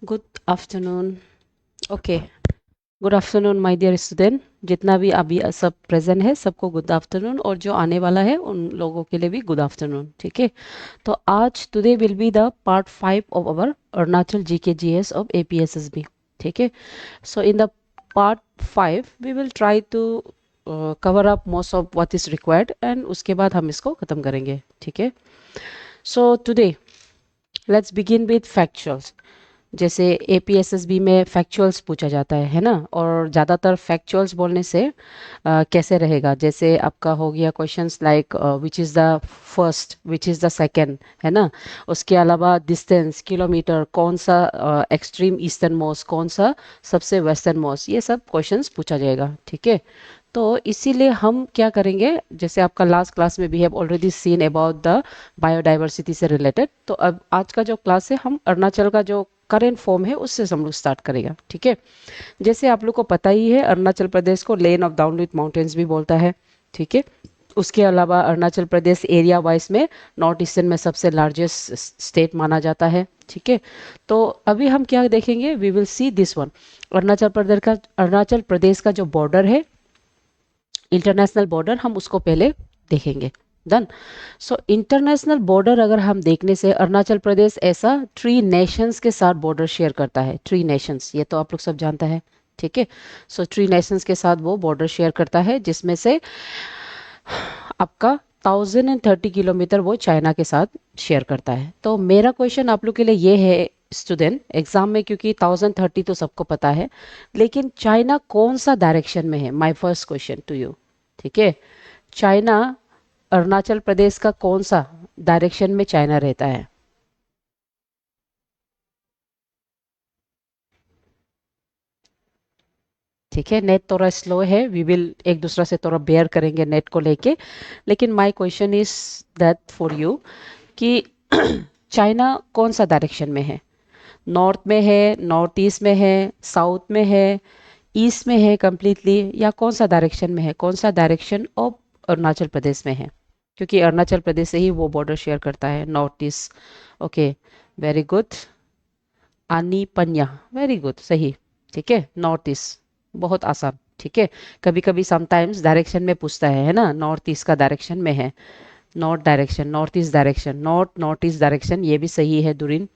Good afternoon. Okay, good afternoon my dear student. जितना भी अभी सब प्रेजेंट है सबको गुड आफ्टरनून, और जो आने वाला है उन लोगों के लिए भी गुड आफ्टरनून। ठीक है, तो आज today will be the part 5 of our Arunachal GK GS of APSSB. ठीक है, so in the part 5 we will try to cover up most of what is required, and उसके बाद हम इसको खत्म करेंगे। ठीक है, so today let's begin with factuals. जैसे एपीएसएसबी में फैक्चुअल्स पूछा जाता है ना, और ज़्यादातर फैक्चुअल्स बोलने से कैसे रहेगा, जैसे आपका हो गया questions like which is the first, which is the second, है ना। उसके अलावा डिस्टेंस, किलोमीटर, कौन सा एक्सट्रीम ईस्टर्न मोस्ट, कौन सा सबसे वेस्टर्न मोस्ट, ये सब क्वेश्चंस पूछा जाएगा। ठीक है, तो इसीलिए हम क्या करेंगे, जैसे आपका लास्ट क्लास में we have already seen about the biodiversity से रिलेटेड, तो अब आज का जो क्लास है हम अरुणाचल का जो करेंट फॉर्म है उससे हम लोग स्टार्ट करेगा। ठीक है, जैसे आप लोग को पता ही है अरुणाचल प्रदेश को लेन ऑफ डाउनलिट माउंटेन्स भी बोलता है। ठीक है, उसके अलावा अरुणाचल प्रदेश एरिया वाइज में नॉर्थ ईस्टर्न में सबसे लार्जेस्ट स्टेट माना जाता है। ठीक है, तो अभी हम क्या देखेंगे, we will see this one. Arunachal Pradesh का जो बॉर्डर है, इंटरनेशनल बॉर्डर, हम उसको पहले देखेंगे। डन। सो इंटरनेशनल बॉर्डर अगर हम देखने से अरुणाचल प्रदेश ऐसा 3 नेशंस के साथ बॉर्डर शेयर करता है। 3 नेशंस, ये तो आप लोग सब जानता है। ठीक है, सो 3 नेशंस के साथ वो बॉर्डर शेयर करता है, जिसमें से आपका 1030 किलोमीटर वो चाइना के साथ शेयर करता है। तो मेरा क्वेश्चन आप लोग के लिए ये है स्टूडेंट एग्जाम में, क्योंकि 1030 तो सबको पता है, लेकिन चाइना कौन सा डायरेक्शन में है, my first question to you. ठीक है, चाइना अरुणाचल प्रदेश का कौन सा डायरेक्शन में चाइना रहता है। ठीक है, नेट थोड़ा स्लो है, वी विल एक दूसरा से थोड़ा बेयर करेंगे नेट को लेके, लेकिन my question is that for you कि चाइना कौन सा डायरेक्शन में है, नॉर्थ में है, नॉर्थ ईस्ट में है, साउथ में है, ईस्ट में है कम्प्लीटली, या कौन सा डायरेक्शन में है, कौन सा डायरेक्शन ऑफ अरुणाचल प्रदेश में है, क्योंकि अरुणाचल प्रदेश से ही वो बॉर्डर शेयर करता है, north east. Okay, very good. आनी पन्या, वेरी गुड, सही। ठीक है, नॉर्थ ईस्ट, बहुत आसान। ठीक है, कभी कभी समटाइम्स डायरेक्शन में पूछता है ना, नॉर्थ ईस्ट का डायरेक्शन में है, north direction, north east direction, north north east direction, ये भी सही है दुरिन।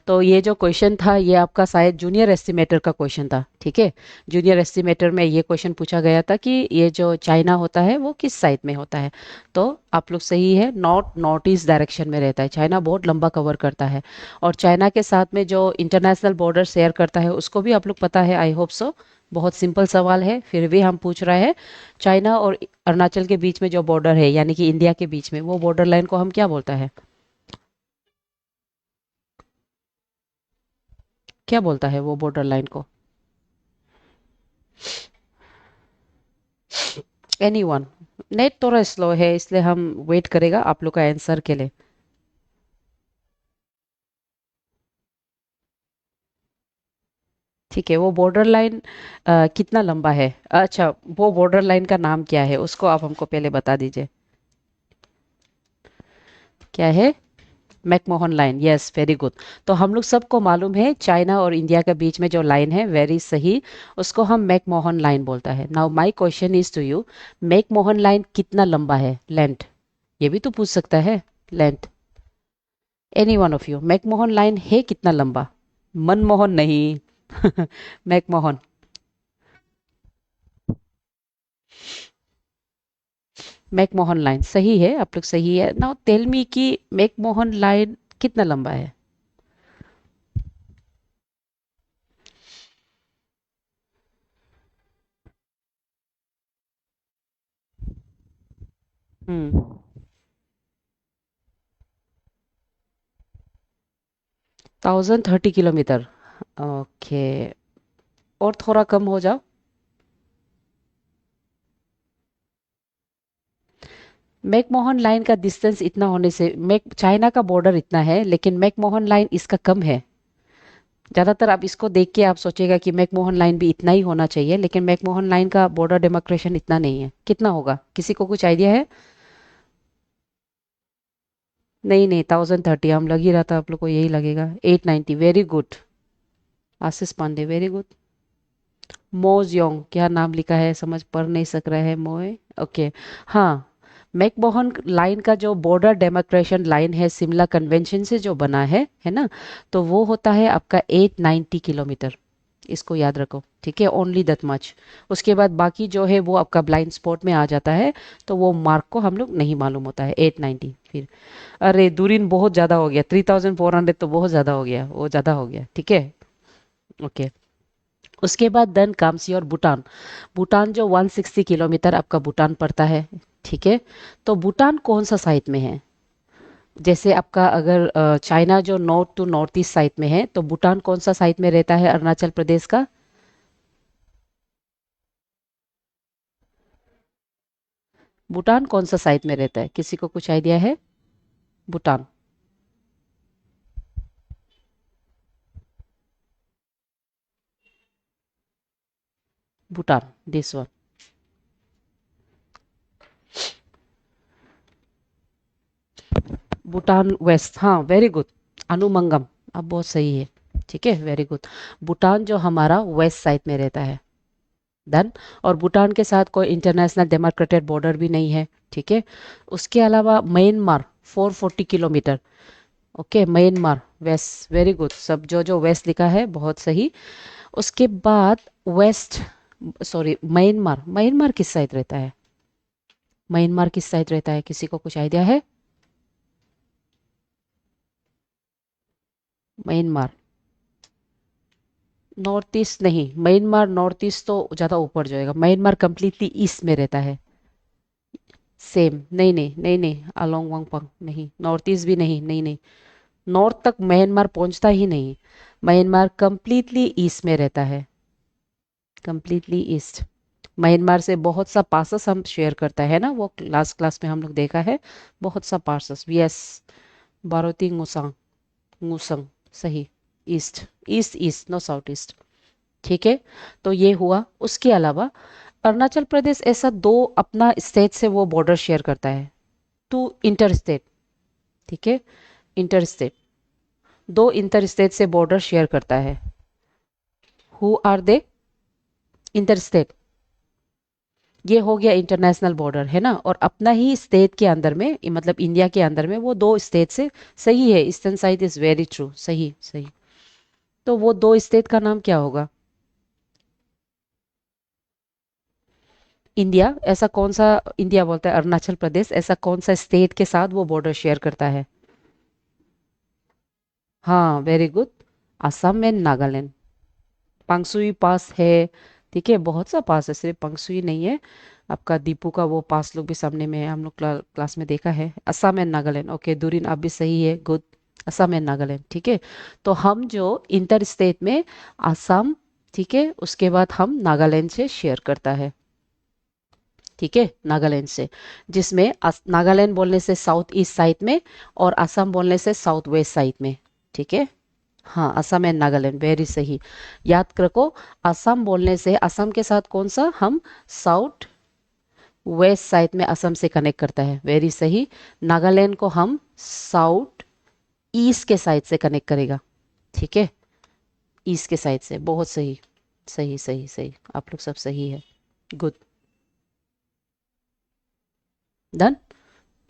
तो ये जो क्वेश्चन था ये आपका शायद जूनियर एस्टिमेटर का क्वेश्चन था। ठीक है, जूनियर एस्टिमेटर में ये क्वेश्चन पूछा गया था कि ये जो चाइना होता है वो किस साइड में होता है। तो आप लोग सही है, नॉर्थ नॉर्थ ईस्ट डायरेक्शन में रहता है। चाइना बहुत लंबा कवर करता है, और चाइना के साथ में जो इंटरनेशनल बॉर्डर शेयर करता है उसको भी आप लोग पता है, आई होप सो। बहुत सिंपल सवाल है, फिर भी हम पूछ रहे हैं। चाइना और अरुणाचल के बीच में जो बॉर्डर है, यानी कि इंडिया के बीच में, वो बॉर्डर लाइन को हम क्या बोलता है, क्या बोलता है वो बॉर्डर लाइन को। एनीवन। नेट थोड़ा स्लो है इसलिए हम वेट करेगा आप लोग का आंसर के लिए। ठीक है, वो बॉर्डर लाइन कितना लंबा है, अच्छा वो बॉर्डर लाइन का नाम क्या है, उसको आप हमको पहले बता दीजिए। क्या है, McMahon line, yes very good. तो हम लोग सबको मालूम है चाइना और इंडिया के बीच में जो लाइन है, वेरी सही, उसको हम मैकमोहन लाइन बोलता है। Now my question is to you, McMahon line कितना लंबा है, लेंथ, ये भी तो पूछ सकता है, length. Any one of you, McMahon line है कितना लंबा, मनमोहन नहीं। मैकमोहन। मैकमोहन लाइन सही है, आप लोग सही है। नाउ टेल मी कि मैकमोहन लाइन कितना लंबा है। हम्म, 1030 किलोमीटर। ओके, और थोड़ा कम हो जाओ। मैकमोहन लाइन का डिस्टेंस इतना होने से, मैक चाइना का बॉर्डर इतना है, लेकिन मैकमोहन लाइन इसका कम है। ज़्यादातर आप इसको देख के आप सोचेगा कि मैकमोहन लाइन भी इतना ही होना चाहिए, लेकिन मैकमोहन लाइन का बॉर्डर डेमार्केशन इतना नहीं है। कितना होगा, किसी को कुछ आइडिया है। नहीं नहीं, 1030 हम लग ही रहा था, आप लोग को यही लगेगा। 890, वेरी गुड। आशीष पांडे, वेरी गुड। मोजयोंग, क्या नाम लिखा है, समझ पढ़ नहीं सक रहा है मोए। ओके। हाँ, मैकमोहन लाइन का जो बॉर्डर डेमार्केशन लाइन है शिमला कन्वेंशन से जो बना है ना, तो वो होता है आपका 890 किलोमीटर। इसको याद रखो, ठीक है, ओनली दैट मच। उसके बाद बाकी जो है वो आपका ब्लाइंड स्पॉट में आ जाता है, तो वो मार्क को हम लोग नहीं मालूम होता है। 890 फिर। अरे दूरिन बहुत ज़्यादा हो गया, 3400 तो बहुत ज़्यादा हो गया, वो ज़्यादा हो गया, ठीक है। ओके। उसके बाद then comes your Bhutan. Bhutan जो 160 किलोमीटर आपका भूटान पड़ता है, ठीक है। तो भूटान कौन सा साइड में है? जैसे आपका अगर चाइना जो north to north east side में है, तो भूटान कौन सा साइड में रहता है अरुणाचल प्रदेश का? भूटान कौन सा साइड में रहता है, किसी को कुछ आइडिया है? Bhutan. Bhutan, this one. Bhutan west, हाँ वेरी गुड। अनुमंगम, अब बहुत सही है। ठीक है, वेरी गुड। भूटान जो हमारा वेस्ट साइड में रहता है। डन। और भूटान के साथ कोई इंटरनेशनल डेमार्केटेड बॉर्डर भी नहीं है, ठीक है। उसके अलावा Myanmar 440 kilometre. Okay, Myanmar west, very good. सब जो जो वेस्ट लिखा है बहुत सही। उसके बाद वेस्ट, सॉरी, म्यांमार, म्यांमार किस साइड रहता है? म्यांमार किस साइड रहता है, किसी को कुछ आइडिया है? म्यांमार नॉर्थ ईस्ट नहीं, म्यांमार नॉर्थ ईस्ट तो ज़्यादा ऊपर जाएगा। म्यांमार कंप्लीटली ईस्ट में रहता है। सेम, नहीं नहीं नहीं नहीं, अलोंग वांगपंग नहीं, नॉर्थ ईस्ट भी नहीं, नहीं नहीं। नॉर्थ तक म्यांमार पहुंचता ही नहीं। म्यांमार कंप्लीटली ईस्ट में रहता है, कंप्लीटली ईस्ट। म्यांमार से बहुत सा पासेस हम शेयर करता है ना, वो लास्ट क्लास में हम लोग देखा है। बहुत सा पासेस, यस। बारोती ngusang, ngusang, सही। East, east east, no south east. ठीक है। तो ये हुआ। उसके अलावा अरुणाचल प्रदेश ऐसा दो अपना स्टेट से वो बॉर्डर शेयर करता है। टू इंटर स्टेट, ठीक है, इंटर स्टेट। दो इंटर स्टेट से बॉर्डर शेयर करता है। Who are they? Interstate. ये हो गया इंटरनेशनल बॉर्डर, है ना। और अपना ही स्टेट के अंदर में, मतलब इंडिया के अंदर में, वो दो स्टेट से। सही है, eastern side is very true, सही सही। तो वो दो स्टेट का नाम क्या होगा? इंडिया ऐसा कौन सा, इंडिया बोलता है, अरुणाचल प्रदेश ऐसा कौन सा स्टेट के साथ वो बॉर्डर शेयर करता है? हाँ very good. Assam and Nagaland. Pangsau pass है, ठीक है, बहुत सा पास है, सिर्फ पंगसुई नहीं है। आपका दीपू का वो पास लोग भी सामने में है, हम लोग क्लास में देखा है। असम एंड नागालैंड, ओके दुरीन आप भी सही है, गुड। असम एंड नागालैंड, ठीक है। तो हम जो इंटर स्टेट में असम, ठीक है, उसके बाद हम नागालैंड से शेयर करता है, ठीक है, नागालैंड से। जिसमें नागालैंड बोलने से साउथ ईस्ट साइड में, और असम बोलने से साउथ वेस्ट साइड में, ठीक है। हाँ, असम एंड नागालैंड, वेरी सही। याद रखो, असम बोलने से असम के साथ कौन सा हम, साउथ वेस्ट साइड में असम से कनेक्ट करता है, वेरी सही। नागालैंड को हम साउथ ईस्ट के साइड से कनेक्ट करेगा, ठीक है, ईस्ट के साइड से, बहुत सही। सही सही सही, आप लोग सब सही है, गुड। डन।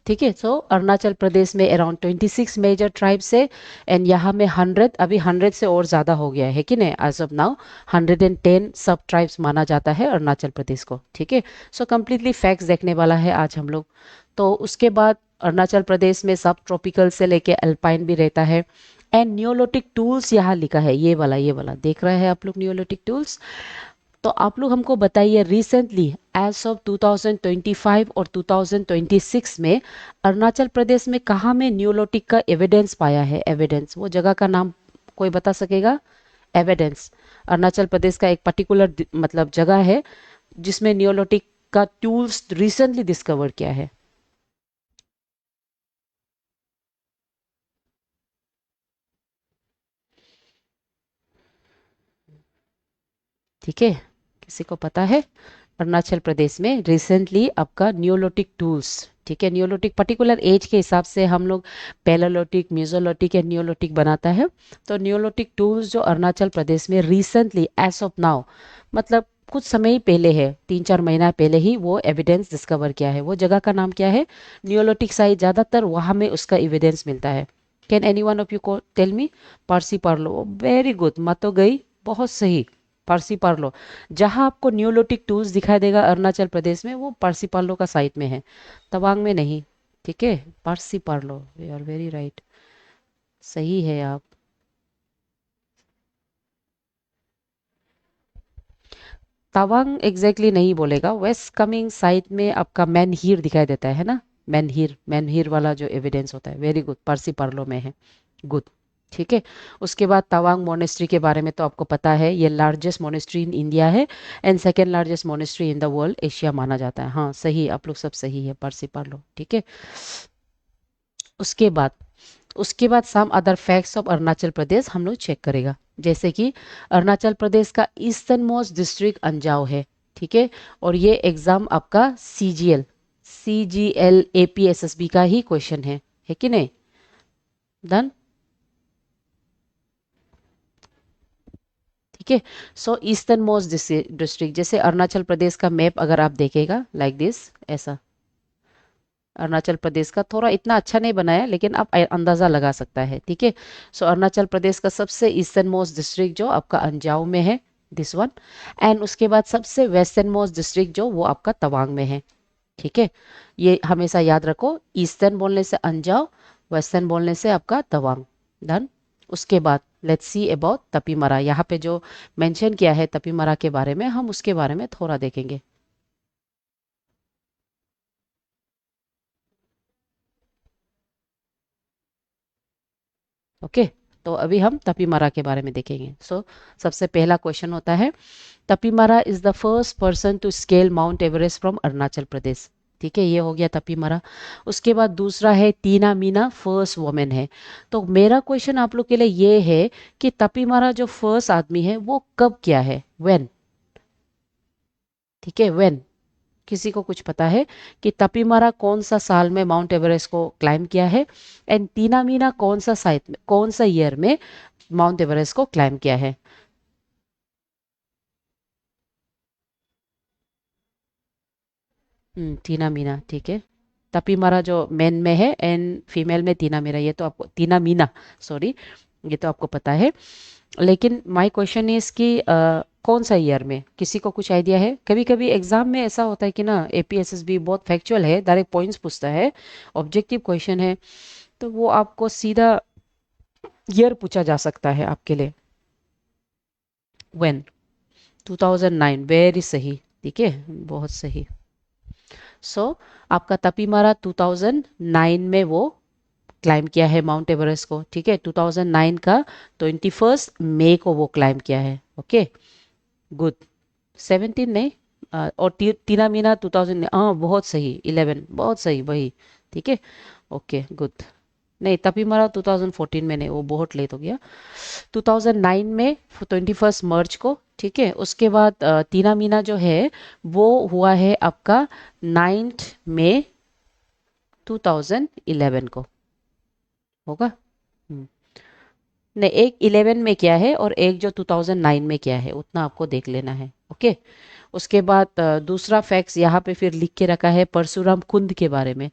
ठीक है। सो अरुणाचल प्रदेश में अराउंड 26 मेजर ट्राइब्स है। एंड यहाँ में 100, अभी 100 से और ज़्यादा हो गया है कि नहीं, एज ऑफ नाउ 110 सब ट्राइब्स माना जाता है अरुणाचल प्रदेश को, ठीक है। सो कम्प्लीटली फैक्ट्स देखने वाला है आज हम लोग। तो उसके बाद अरुणाचल प्रदेश में सब ट्रॉपिकल से लेके अल्पाइन भी रहता है। एंड नियोलिटिक टूल्स यहाँ लिखा है, ये वाला देख रहे हैं आप लोग, नियोलिटिक टूल्स। तो आप लोग हमको बताइए, रिसेंटली एज ऑफ 2025 और 2026 में अरुणाचल प्रदेश में कहाँ में न्यूलोटिक का एविडेंस पाया है? एविडेंस, वो जगह का नाम कोई बता सकेगा? एविडेंस, अरुणाचल प्रदेश का एक पर्टिकुलर मतलब जगह है जिसमें न्यूलोटिक का टूल्स रिसेंटली डिस्कवर किया है। ठीक है, किसी को पता है? अरुणाचल प्रदेश में रिसेंटली आपका न्यूलोटिक टूल्स ठीक है, नियोलिथिक पर्टिकुलर एज के हिसाब से हम लोग पैलेयोलिथिक, मेसोलिथिक एंड नियोलिथिक बनाता है। तो नियोलिथिक टूल्स जो अरुणाचल प्रदेश में रिसेंटली एज ऑफ नाउ, मतलब कुछ समय ही पहले है, 3-4 महीना पहले ही वो एविडेंस डिस्कवर किया है। वो जगह का नाम क्या है? नियोलिथिक साइट, ज़्यादातर वहाँ में उसका एविडेंस मिलता है। Can any one of you को tell me? Parsi Parlo, very good, मत तो गई, बहुत सही, पारसी पार्लो। जहाँ आपको नियोलिथिक टूल्स दिखाई देगा अरुणाचल प्रदेश में, वो पारसी पार्लो का साइट में है, तवांग में नहीं। ठीक है, Parsi Parlo, you are very right, सही है आप। तवांग एग्जैक्टली नहीं बोलेगा, वेस्ट कमिंग साइट में आपका मैनहीर दिखाई देता है ना, मैनहीर, मैनहीर वाला जो एविडेंस होता है, वेरी गुड, पारसी पार्लो में है, गुड। ठीक है, उसके बाद तवांग मोनेस्ट्री के बारे में तो आपको पता है, ये लार्जेस्ट मोनेस्ट्री इन इंडिया है and second largest monastery in the world, Asia माना जाता है। हाँ सही, आप लोग सब सही है, पारसी पार्लो, ठीक है। उसके बाद, उसके बाद some other facts of Arunachal Pradesh हम लोग चेक करेगा। जैसे कि अरुणाचल प्रदेश का ईस्टर्न मोस्ट डिस्ट्रिक्ट अंजाव है, ठीक है। और ये एग्जाम आपका CGL APSSB का ही क्वेश्चन है कि नहीं? डन, ठीक है। सो ईस्टर्न मोस्ट डिस्ट्रिक्ट, जैसे अरुणाचल प्रदेश का मैप अगर आप देखेगा लाइक दिस, ऐसा अरुणाचल प्रदेश का थोड़ा इतना अच्छा नहीं बनाया, लेकिन आप अंदाज़ा लगा सकता है, ठीक है। सो अरुणाचल प्रदेश का सबसे ईस्टर्न मोस्ट डिस्ट्रिक्ट जो आपका अंजाव में है, दिस वन। एंड उसके बाद सबसे वेस्टर्न मोस्ट डिस्ट्रिक्ट जो वो आपका तवांग में है, ठीक है। ये हमेशा याद रखो, ईस्टर्न बोलने से अंजाव, वेस्टर्न बोलने से आपका तवांग। डन। उसके बाद लेट्स सी अबाउट तपीमरा, यहाँ पे जो मेंशन किया है तपीमरा के बारे में, हम उसके बारे में थोड़ा देखेंगे। ओके, तो अभी हम तपीमरा के बारे में देखेंगे। सबसे पहला क्वेश्चन होता है, Tapi Mra is the first person to scale Mount Everest from Arunachal Pradesh. ठीक है, ये हो गया तपीमरा। उसके बाद दूसरा है तीना मीना, फर्स्ट वुमेन है। तो मेरा क्वेश्चन आप लोग के लिए ये है कि तपीमरा जो फर्स्ट आदमी है वो कब किया है, व्हेन? ठीक है, व्हेन, किसी को कुछ पता है कि तपीमरा कौन सा साल में माउंट एवरेस्ट को क्लाइम किया है? एंड तीना मीना कौन सा साइट में, कौन सा ईयर में माउंट एवरेस्ट को क्लाइम किया है? तीना मीना, ठीक है। तपीमरा जो मेन में है एंड फीमेल में तीना मीना, ये तो आपको, तीना मीना, सॉरी, ये तो आपको पता है। लेकिन माय क्वेश्चन इज कि कौन सा ईयर में, किसी को कुछ आइडिया है? कभी कभी एग्जाम में ऐसा होता है कि ना, APSSB बहुत फैक्चुअल है, डायरेक्ट पॉइंट्स पूछता है, ऑब्जेक्टिव क्वेश्चन है, तो वो आपको सीधा ईयर पूछा जा सकता है आपके लिए। व्हेन? 2009, वेरी सही, ठीक है, बहुत सही। आपका तपीमरा 2009 में वो क्लाइम किया है माउंट एवरेस्ट को, ठीक है। 2009 का 21 मई को वो क्लाइम किया है, ओके, गुड। 17 नहीं, और तीना मीना 2000, हाँ बहुत सही, 11, बहुत सही, वही, ठीक है, ओके, गुड। नहीं, तभी मरा 2014 में नहीं, वो बहुत लेट हो गया। 2009 में 21 मार्च को, ठीक है। उसके बाद तीना मीना जो है वो हुआ है आपका 9 मई 2011 को, होगा। हम्म, नहीं, एक 11 में किया है और एक जो 2009 में किया है, उतना आपको देख लेना है, ओके। उसके बाद दूसरा फैक्ट्स यहाँ पे फिर लिख के रखा है परशुराम कुंड के बारे में।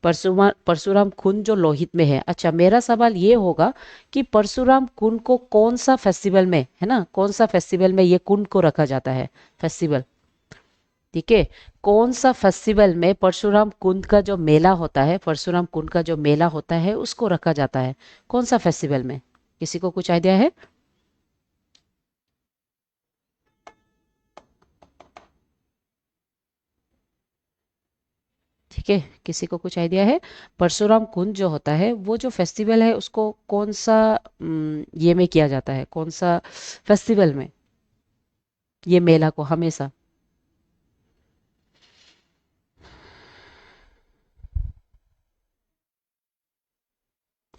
परशुराम कुंड जो लोहित में है। अच्छा, मेरा सवाल ये होगा कि परशुराम कुंड को कौन सा फेस्टिवल में, है ना, कौन सा फेस्टिवल में ये कुंड को रखा जाता है, फेस्टिवल, ठीक है। कौन सा फेस्टिवल में परशुराम कुंड का जो मेला होता है, परशुराम कुंड का जो मेला होता है उसको रखा जाता है, कौन सा फेस्टिवल में? किसी को कुछ आइडिया है? ठीक है, किसी को कुछ आइडिया है? परशुराम कुंड जो होता है, वो जो फेस्टिवल है उसको कौन सा ये में किया जाता है, कौन सा फेस्टिवल में, ये मेला को हमेशा?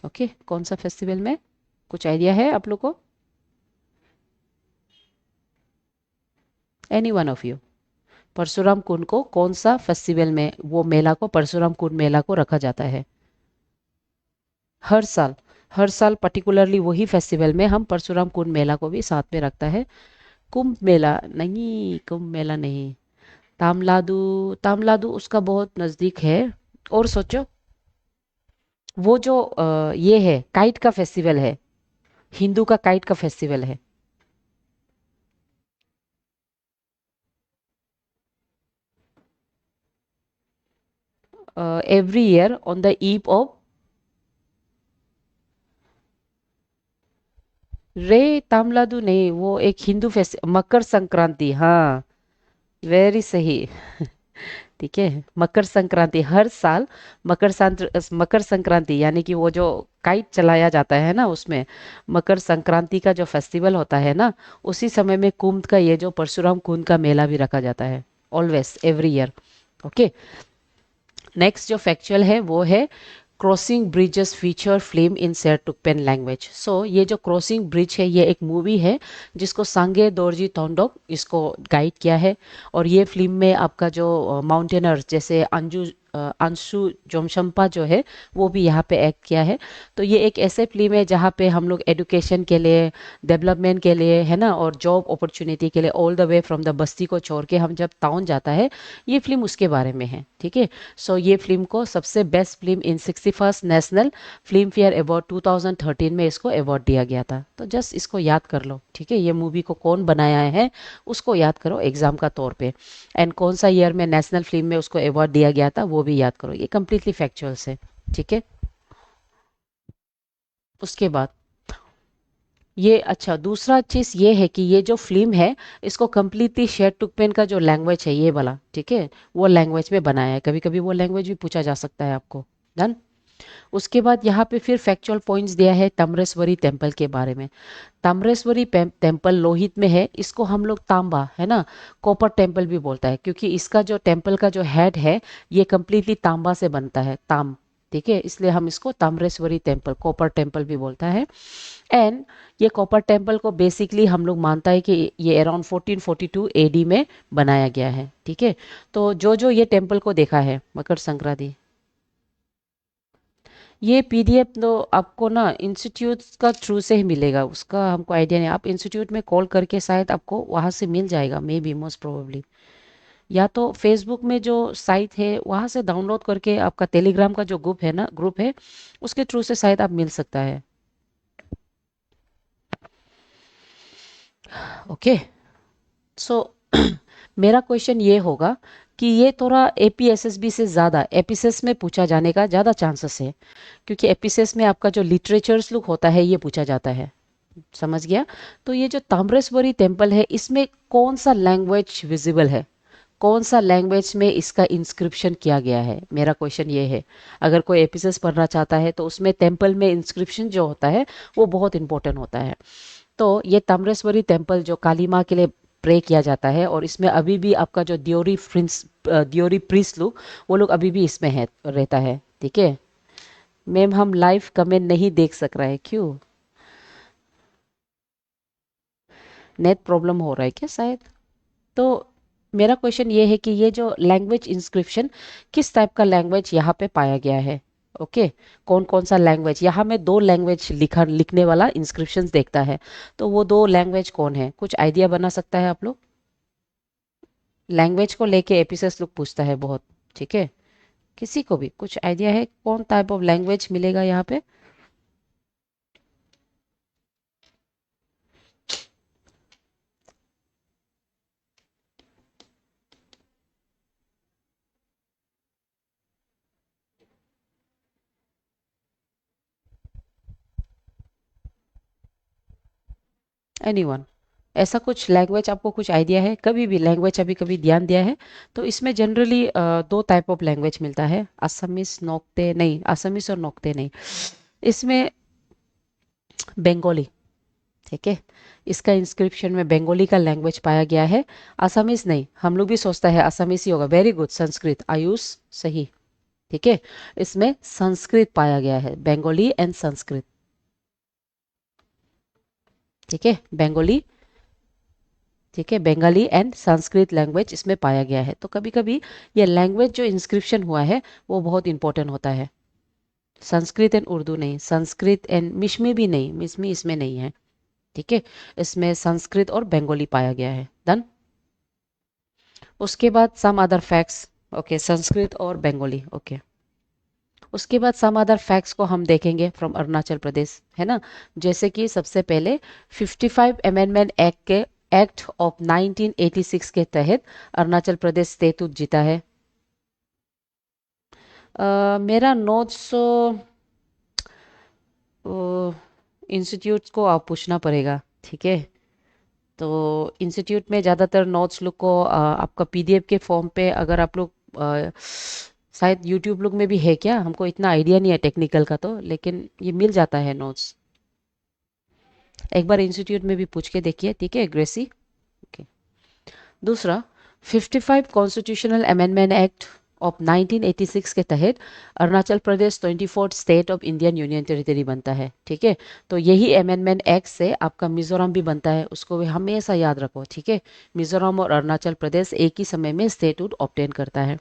ओके, कौन सा फेस्टिवल में, कुछ आइडिया है आप लोग को? Any one of you? Parshuram Kund को कौन सा फेस्टिवल में वो मेला को परशुराम कुंड मेला को रखा जाता है? हर साल, हर साल पर्टिकुलरली वही फेस्टिवल में हम परशुराम कुंड मेला को भी साथ में रखता है। कुंभ मेला नहीं, कुंभ मेला नहीं। तामलादू, तामलादू उसका बहुत नजदीक है। और सोचो, वो जो ये है काइट का फेस्टिवल है, हिंदू का काइट का फेस्टिवल है। Every year on the eve of, रे तामलादू नहीं, वो एक हिंदू फेस्ट, मकर संक्रांति, हाँ। वेरी सही। ठीक है, मकर संक्रांति हर साल। मकर संक्रांति यानी कि वो जो काइट चलाया जाता है ना, उसमें मकर संक्रांति का जो फेस्टिवल होता है ना, उसी समय में कुंभ का ये जो परशुराम कुंड का मेला भी रखा जाता है। Always, every year. Okay. Next जो फैक्चुअल है वो है Crossing Bridges feature film in Sherdukpen language. So ये जो क्रॉसिंग ब्रिज है ये एक मूवी है जिसको सांगे दोरजी तोंडोक इसको गाइड किया है। और ये फिल्म में आपका जो माउंटेनर्स जैसे अंशु जोमशंपा जो है वो भी यहाँ पे एक्ट किया है। तो ये एक ऐसे फिल्म है जहाँ पे हम लोग एजुकेशन के लिए, डेवलपमेंट के लिए, है ना, और जॉब अपॉर्चुनिटी के लिए all the way from the बस्ती को छोड़ के हम जब टाउन जाता है, ये फिल्म उसके बारे में है। ठीक है। सो ये फिल्म को सबसे best film in 61st national film fair award 2013 में इसको अवार्ड दिया गया था। तो जस्ट इसको याद कर लो। ठीक है, ये मूवी को कौन बनाया है उसको याद करो एग्जाम का तौर पे। एंड कौन सा ईयर में नेशनल फिल्म में उसको अवार्ड दिया गया था वो भी याद करो। ये कंप्लीटली फैक्चुअल्स है। ठीक है। उसके बाद ये, अच्छा, दूसरा चीज ये है कि ये जो फिल्म है इसको कम्प्लीटली शेर टुकपेन का जो लैंग्वेज है ये वाला, ठीक है, वो लैंग्वेज में बनाया है। कभी कभी वो लैंग्वेज भी पूछा जा सकता है आपको। डन। उसके बाद यहाँ पे फिर फैक्चुअल पॉइंट्स दिया है ताम्रेश्वरी टेम्पल के बारे में। ताम्रेश्वरी टेम्पल लोहित में है। इसको हम लोग तांबा, है ना, कॉपर टेम्पल भी बोलता है क्योंकि इसका जो टेम्पल का जो हेड है ये कम्प्लीटली तांबा से बनता है, ताम। ठीक है, इसलिए हम इसको ताम्रेश्वरी टेम्पल, कॉपर टेम्पल भी बोलता है। एंड ये कॉपर टेम्पल को बेसिकली हम लोग मानता है कि ये अराउंड 1442 एडी में बनाया गया है। ठीक है। तो जो जो ये टेम्पल को देखा है मकर संक्रांति, ये पीडीएफ तो आपको ना इंस्टीट्यूट का थ्रू से ही मिलेगा, उसका हमको आइडिया नहीं। आप इंस्टीट्यूट में कॉल करके शायद आपको वहाँ से मिल जाएगा, मे बी, मोस्ट प्रोबेबली। या तो फेसबुक में जो साइट है वहाँ से डाउनलोड करके, आपका टेलीग्राम का जो ग्रुप है ना, ग्रुप है, उसके थ्रू से शायद आप मिल सकता है। ओके। सो मेरा क्वेश्चन ये होगा कि ये थोड़ा एपीएसएसबी से ज़्यादा एपीएसएस में पूछा जाने का ज़्यादा चांसेस है, क्योंकि एपीएसएस में आपका जो लिटरेचर्स लुक होता है ये पूछा जाता है। समझ गया? तो ये जो ताम्रेश्वरी टेम्पल है इसमें कौन सा लैंग्वेज विजिबल है, कौन सा लैंग्वेज में इसका इंस्क्रिप्शन किया गया है, मेरा क्वेश्चन ये है। अगर कोई एपीएसएस पढ़ना चाहता है तो उसमें टेम्पल में इंस्क्रिप्शन जो होता है वो बहुत इंपॉर्टेंट होता है। तो ये ताम्रेश्वरी टेम्पल जो काली माँ के लिए प्रे किया जाता है, और इसमें अभी भी आपका जो दियोरी प्रिंस लोग, वो लोग अभी भी इसमें है, रहता है। ठीक है। मैम हम लाइव कमेंट नहीं देख सक रहे हैं, क्यों? नेट प्रॉब्लम हो रहा है क्या शायद? तो मेरा क्वेश्चन ये है कि ये जो लैंग्वेज इंस्क्रिप्शन, किस टाइप का लैंग्वेज यहाँ पे पाया गया है? ओके। कौन कौन सा लैंग्वेज, यहाँ में दो लैंग्वेज लिखने वाला इंस्क्रिप्शन देखता है। तो वो दो लैंग्वेज कौन है, कुछ आइडिया बना सकता है आप लोग? लैंग्वेज को लेके एपिसोड लोग पूछता है बहुत। ठीक है। किसी को भी कुछ आइडिया है कौन टाइप ऑफ लैंग्वेज मिलेगा यहाँ पे? एनीवन? ऐसा कुछ लैंग्वेज आपको कुछ आइडिया है? कभी भी लैंग्वेज अभी कभी ध्यान दिया है? तो इसमें जनरली दो टाइप ऑफ लैंग्वेज मिलता है, असमीस नोक्ते नहीं, असमीस और नोक्ते नहीं। इसमें बंगाली। ठीक है। इसका इंस्क्रिप्शन में बंगाली का लैंग्वेज पाया गया है। असमीज नहीं, हम लोग भी सोचता है असमीस ही होगा। वेरी गुड, संस्कृत, आयुष, सही। ठीक है। इसमें संस्कृत पाया गया है, बंगाली एंड संस्कृत। ठीक है, बंगाली। ठीक है, बंगाली एंड संस्कृत लैंग्वेज इसमें पाया गया है। तो कभी कभी ये लैंग्वेज जो इंस्क्रिप्शन हुआ है वो बहुत इंपॉर्टेंट होता है। संस्कृत एंड उर्दू नहीं, संस्कृत एंड मिश्मी भी नहीं, मिश्मी इसमें नहीं है। ठीक है, इसमें संस्कृत और बंगाली पाया गया है। डन। उसके बाद some other facts. Okay, Sanskrit और बंगाली। ओके, उसके बाद सम अदर फैक्ट्स को हम देखेंगे फ्रॉम अरुणाचल प्रदेश, है ना। जैसे कि सबसे पहले 55 अमेंडमेंट एक्ट के एक्ट ऑफ 1986 के तहत अरुणाचल प्रदेश स्टेटहुड जीता है। मेरा नोट्स इंस्टीट्यूट को आप पूछना पड़ेगा। ठीक है, तो इंस्टीट्यूट में ज़्यादातर नोट्स लोग को आपका पीडीएफ के फॉर्म पे, अगर आप लोग शायद यूट्यूब लोग में भी है क्या, हमको इतना आइडिया नहीं है टेक्निकल का, तो लेकिन ये मिल जाता है नोट्स। एक बार इंस्टीट्यूट में भी पूछ के देखिए। ठीक है, ग्रेसी। ओके। दूसरा, 55 कॉन्स्टिट्यूशनल अमेंडमेंट एक्ट ऑफ 1986 के तहत Arunachal Pradesh 24th state of Indian union territory बनता है। ठीक है, तो यही अमेंडमेंट एक्ट से आपका मिजोरम भी बनता है, उसको भी हमेशा याद रखो। ठीक है, मिजोरम और अरुणाचल प्रदेश एक ही समय में स्टेटहुड ऑब्टेन करता है।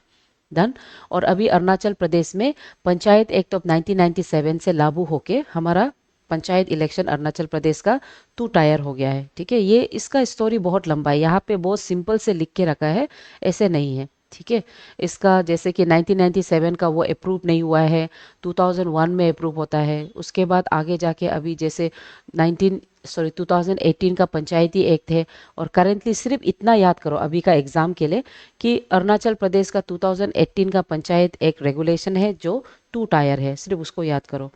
डन। और अभी अरुणाचल प्रदेश में पंचायत एक्ट ऑफ 1997 से लागू होके हमारा पंचायत इलेक्शन अरुणाचल प्रदेश का 2 टायर हो गया है। ठीक है, ये इसका स्टोरी बहुत लंबा है, यहाँ पे बहुत सिंपल से लिख के रखा है, ऐसे नहीं है। ठीक है, इसका जैसे कि 1997 का वो अप्रूव नहीं हुआ है, 2001 में अप्रूव होता है, उसके बाद आगे जाके अभी जैसे 2018 का पंचायती एक्ट है। और करेंटली सिर्फ इतना याद करो अभी का एग्जाम के लिए कि अरुणाचल प्रदेश का 2018 का पंचायत एक रेगुलेशन है जो 2 टायर है, सिर्फ उसको याद करो।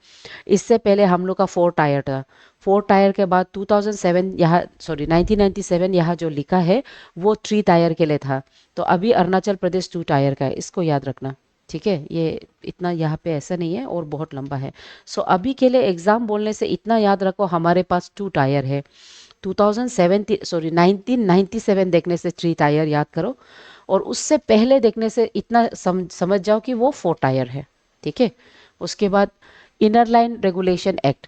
इससे पहले हम लोग का 4 टायर था। 4 टायर के बाद 2007 यहाँ 1997 यहाँ जो लिखा है वो 3 टायर के लिए था। तो अभी अरुणाचल प्रदेश 2 टायर का है, इसको याद रखना। ठीक है, ये इतना यहाँ पे ऐसा नहीं है और बहुत लंबा है। सो अभी के लिए एग्जाम बोलने से इतना याद रखो, हमारे पास 2 टायर है। 1997 देखने से 3 टायर याद करो, और उससे पहले देखने से इतना समझ जाओ कि वो 4 टायर है। ठीक है, उसके बाद इनर लाइन रेगुलेशन एक्ट,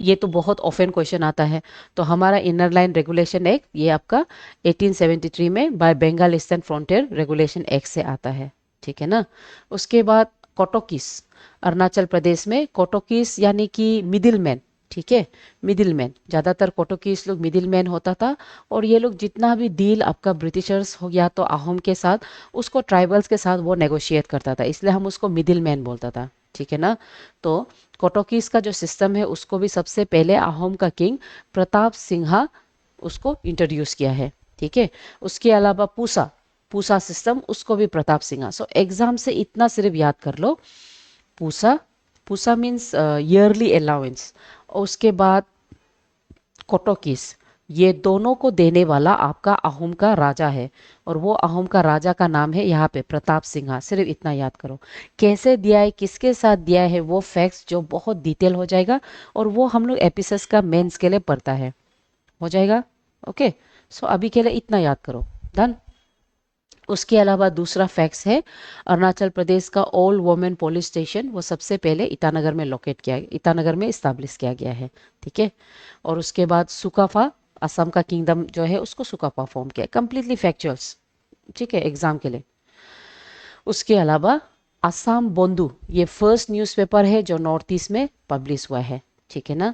ये तो बहुत ऑफन क्वेश्चन आता है। तो हमारा इनर लाइन रेगुलेशन एक्ट ये आपका 1873 में by Bengal eastern frontier regulation act से आता है। ठीक है ना। उसके बाद कोटोकिस, अरुणाचल प्रदेश में कोटोकिस यानी कि मिडिल मैन। ठीक है, मिडिल मैन, ज़्यादातर कोटोकिस लोग मिडिल मैन होता था। और ये लोग जितना भी डील आपका ब्रिटिशर्स हो गया तो अहोम के साथ, उसको ट्राइबल्स के साथ वो नेगोशिएट करता था, इसलिए हम उसको मिडिल मैन बोलता था। ठीक है ना। तो कोटोकीज का जो सिस्टम है उसको भी सबसे पहले अहोम का किंग प्रताप सिंहा उसको इंट्रोड्यूस किया है। ठीक है, उसके अलावा पूसा, पूसा सिस्टम उसको भी प्रताप सिंहा। सो एग्जाम से इतना सिर्फ याद कर लो, Posa, Posa means yearly allowance. उसके बाद कोटोकीस, ये दोनों को देने वाला आपका अहोम का राजा है, और वो अहोम का राजा का नाम है यहाँ पे प्रताप सिंहा। सिर्फ इतना याद करो, कैसे दिया है, किसके साथ दिया है, वो फैक्ट्स जो बहुत डिटेल हो जाएगा, और वो हम लोग एपिसोड्स का मेंस के लिए पढ़ता है, हो जाएगा। ओके, सो अभी के लिए इतना याद करो। डन। उसके अलावा दूसरा फैक्ट्स है, अरुणाचल प्रदेश का ओल्ड वुमेन पुलिस स्टेशन वो सबसे पहले ईटानगर में लोकेट किया, ईटानगर में इस्टेब्लिश किया गया है। ठीक है, और उसके बाद सुकाफा, असम का किंगडम जो है उसको सुकाफा फॉर्म किया, कंप्लीटली फैक्चुअल्स। ठीक है, एग्जाम के लिए। उसके अलावा असम बंधु, ये फर्स्ट न्यूज़पेपर है जो नॉर्थ ईस्ट में पब्लिश हुआ है। ठीक है ना,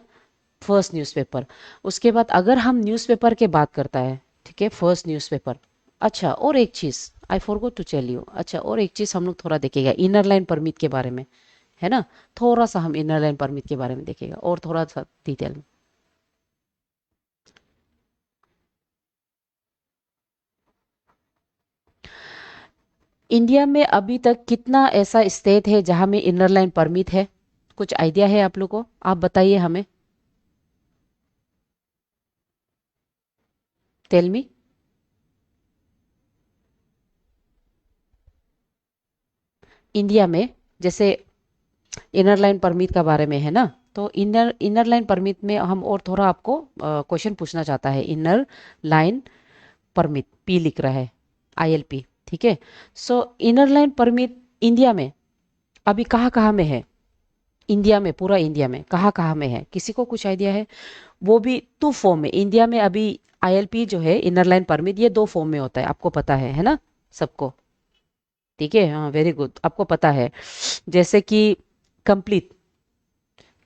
फर्स्ट न्यूज़पेपर। उसके बाद अगर हम न्यूज़पेपर के बात करता है, ठीक है, फर्स्ट न्यूज़पेपर। अच्छा, और एक चीज़ I forgot to tell you, अच्छा और एक चीज़ हम लोग थोड़ा देखेगा इनर लाइन परमिट के बारे में, है ना। थोड़ा सा हम इनर लाइन परमिट के बारे में देखेगा और थोड़ा सा डिटेल में। इंडिया में अभी तक कितना ऐसा स्टेट है जहां में इनर लाइन परमिट है, कुछ आइडिया है आप लोग को? आप बताइए हमें, टेल मी। इंडिया में जैसे इनर लाइन परमिट का बारे में है ना, तो इनर इनर लाइन परमिट में हम और थोड़ा आपको क्वेश्चन पूछना चाहता है। इनर लाइन परमिट, पी लिख रहा है, आईएलपी। ठीक है, सो इनर लाइन परमिट इंडिया में अभी कहाँ कहाँ में है? इंडिया में, पूरा इंडिया में कहाँ कहाँ में है, किसी को कुछ आइडिया है? वो भी 2 फॉर्म में। इंडिया में अभी आईएलपी जो है, इनर लाइन परमिट, ये 2 फॉर्म में होता है, आपको पता है ना सबको? ठीक है, हाँ, वेरी गुड, आपको पता है। जैसे कि कंप्लीट,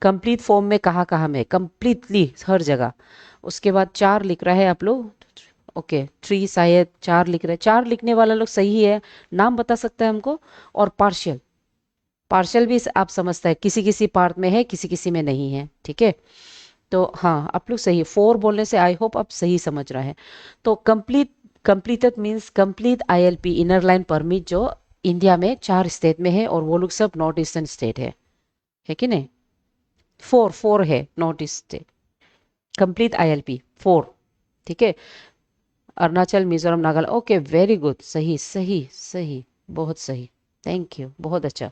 कंप्लीट फॉर्म में कहाँ कहाँ में, कंप्लीटली हर जगह। उसके बाद 4 लिख रहा है आप लोग, ओके, 3 शायद 4 लिख रहे हैं, 4 लिखने वाला लोग सही है, नाम बता सकता है हमको? और पार्शियल, पार्शियल भी आप समझता है, किसी किसी पार्ट में है, किसी किसी में नहीं है, ठीक है। तो हाँ, आप लोग सही, 4 बोलने से आई होप आप सही समझ रहे हैं। तो complete, completed means complete ILP inner line permit जो इंडिया में 4 स्टेट में है, और वो लोग सब नॉर्थ ईस्टर्न स्टेट है कि नहीं? 4 है north east state, complete ILP 4, ठीक है। Arunachal, Mizoram, Nagaland, okay, very good, सही सही सही, बहुत सही, थैंक यू, बहुत अच्छा।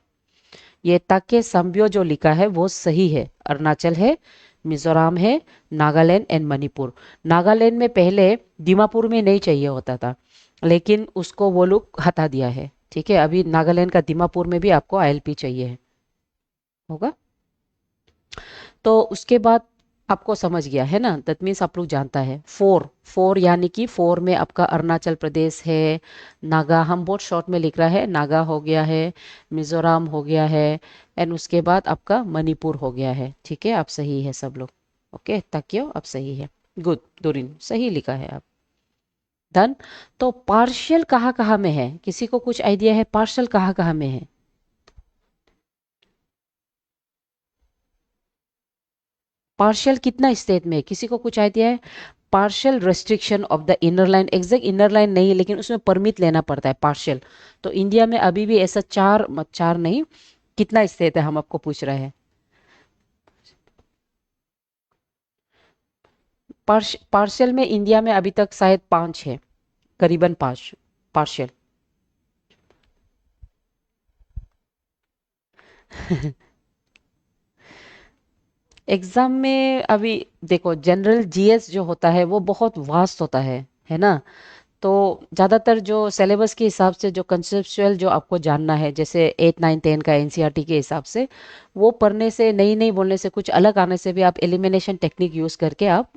ये तक के संभ्यो जो लिखा है वो सही है, अरुणाचल है, मिजोरम है, नागालैंड एंड मणिपुर। नागालैंड में पहले दीमापुर में नहीं चाहिए होता था, लेकिन उसको वो लोग हटा दिया है, ठीक है। अभी नागालैंड का दीमापुर में भी आपको आईएलपी चाहिए है, होगा। तो उसके बाद आपको समझ गया है ना, दैट मीन्स आप लोग जानता है 4 यानी कि 4 में आपका अरुणाचल प्रदेश है, नागा, हम बहुत शॉर्ट में लिख रहा है, नागा हो गया है, मिजोरम हो गया है, एंड उसके बाद आपका मणिपुर हो गया है, ठीक है। आप सही है सब लोग, ओके, ताकियो आप सही है, गुड, डोरिन सही लिखा है आप, डन। तो पार्शियल कहाँ कहाँ में है, किसी को कुछ आइडिया है पार्शियल कहाँ कहाँ में है? पार्शियल कितना स्टेट में है, किसी को कुछ आइडिया है? Partial restriction of the inner line, exact inner line नहीं, लेकिन उसमें परमिट लेना पड़ता है पार्शियल। तो इंडिया में अभी भी ऐसा 4, 4 नहीं, कितना स्टेट है हम आपको पूछ रहे हैं? पार्शियल में इंडिया में अभी तक शायद 5 है, करीबन 5 पार्शियल। एग्जाम में अभी देखो, जनरल जीएस जो होता है वो बहुत वास्ट होता है ना। तो ज़्यादातर जो सिलेबस के हिसाब से जो कंसेप्चुअल जो आपको जानना है, जैसे 8, 9, 10 का एनसीईआरटी के हिसाब से, वो पढ़ने से, नहीं नहीं बोलने से, कुछ अलग आने से भी आप एलिमिनेशन टेक्निक यूज़ करके आप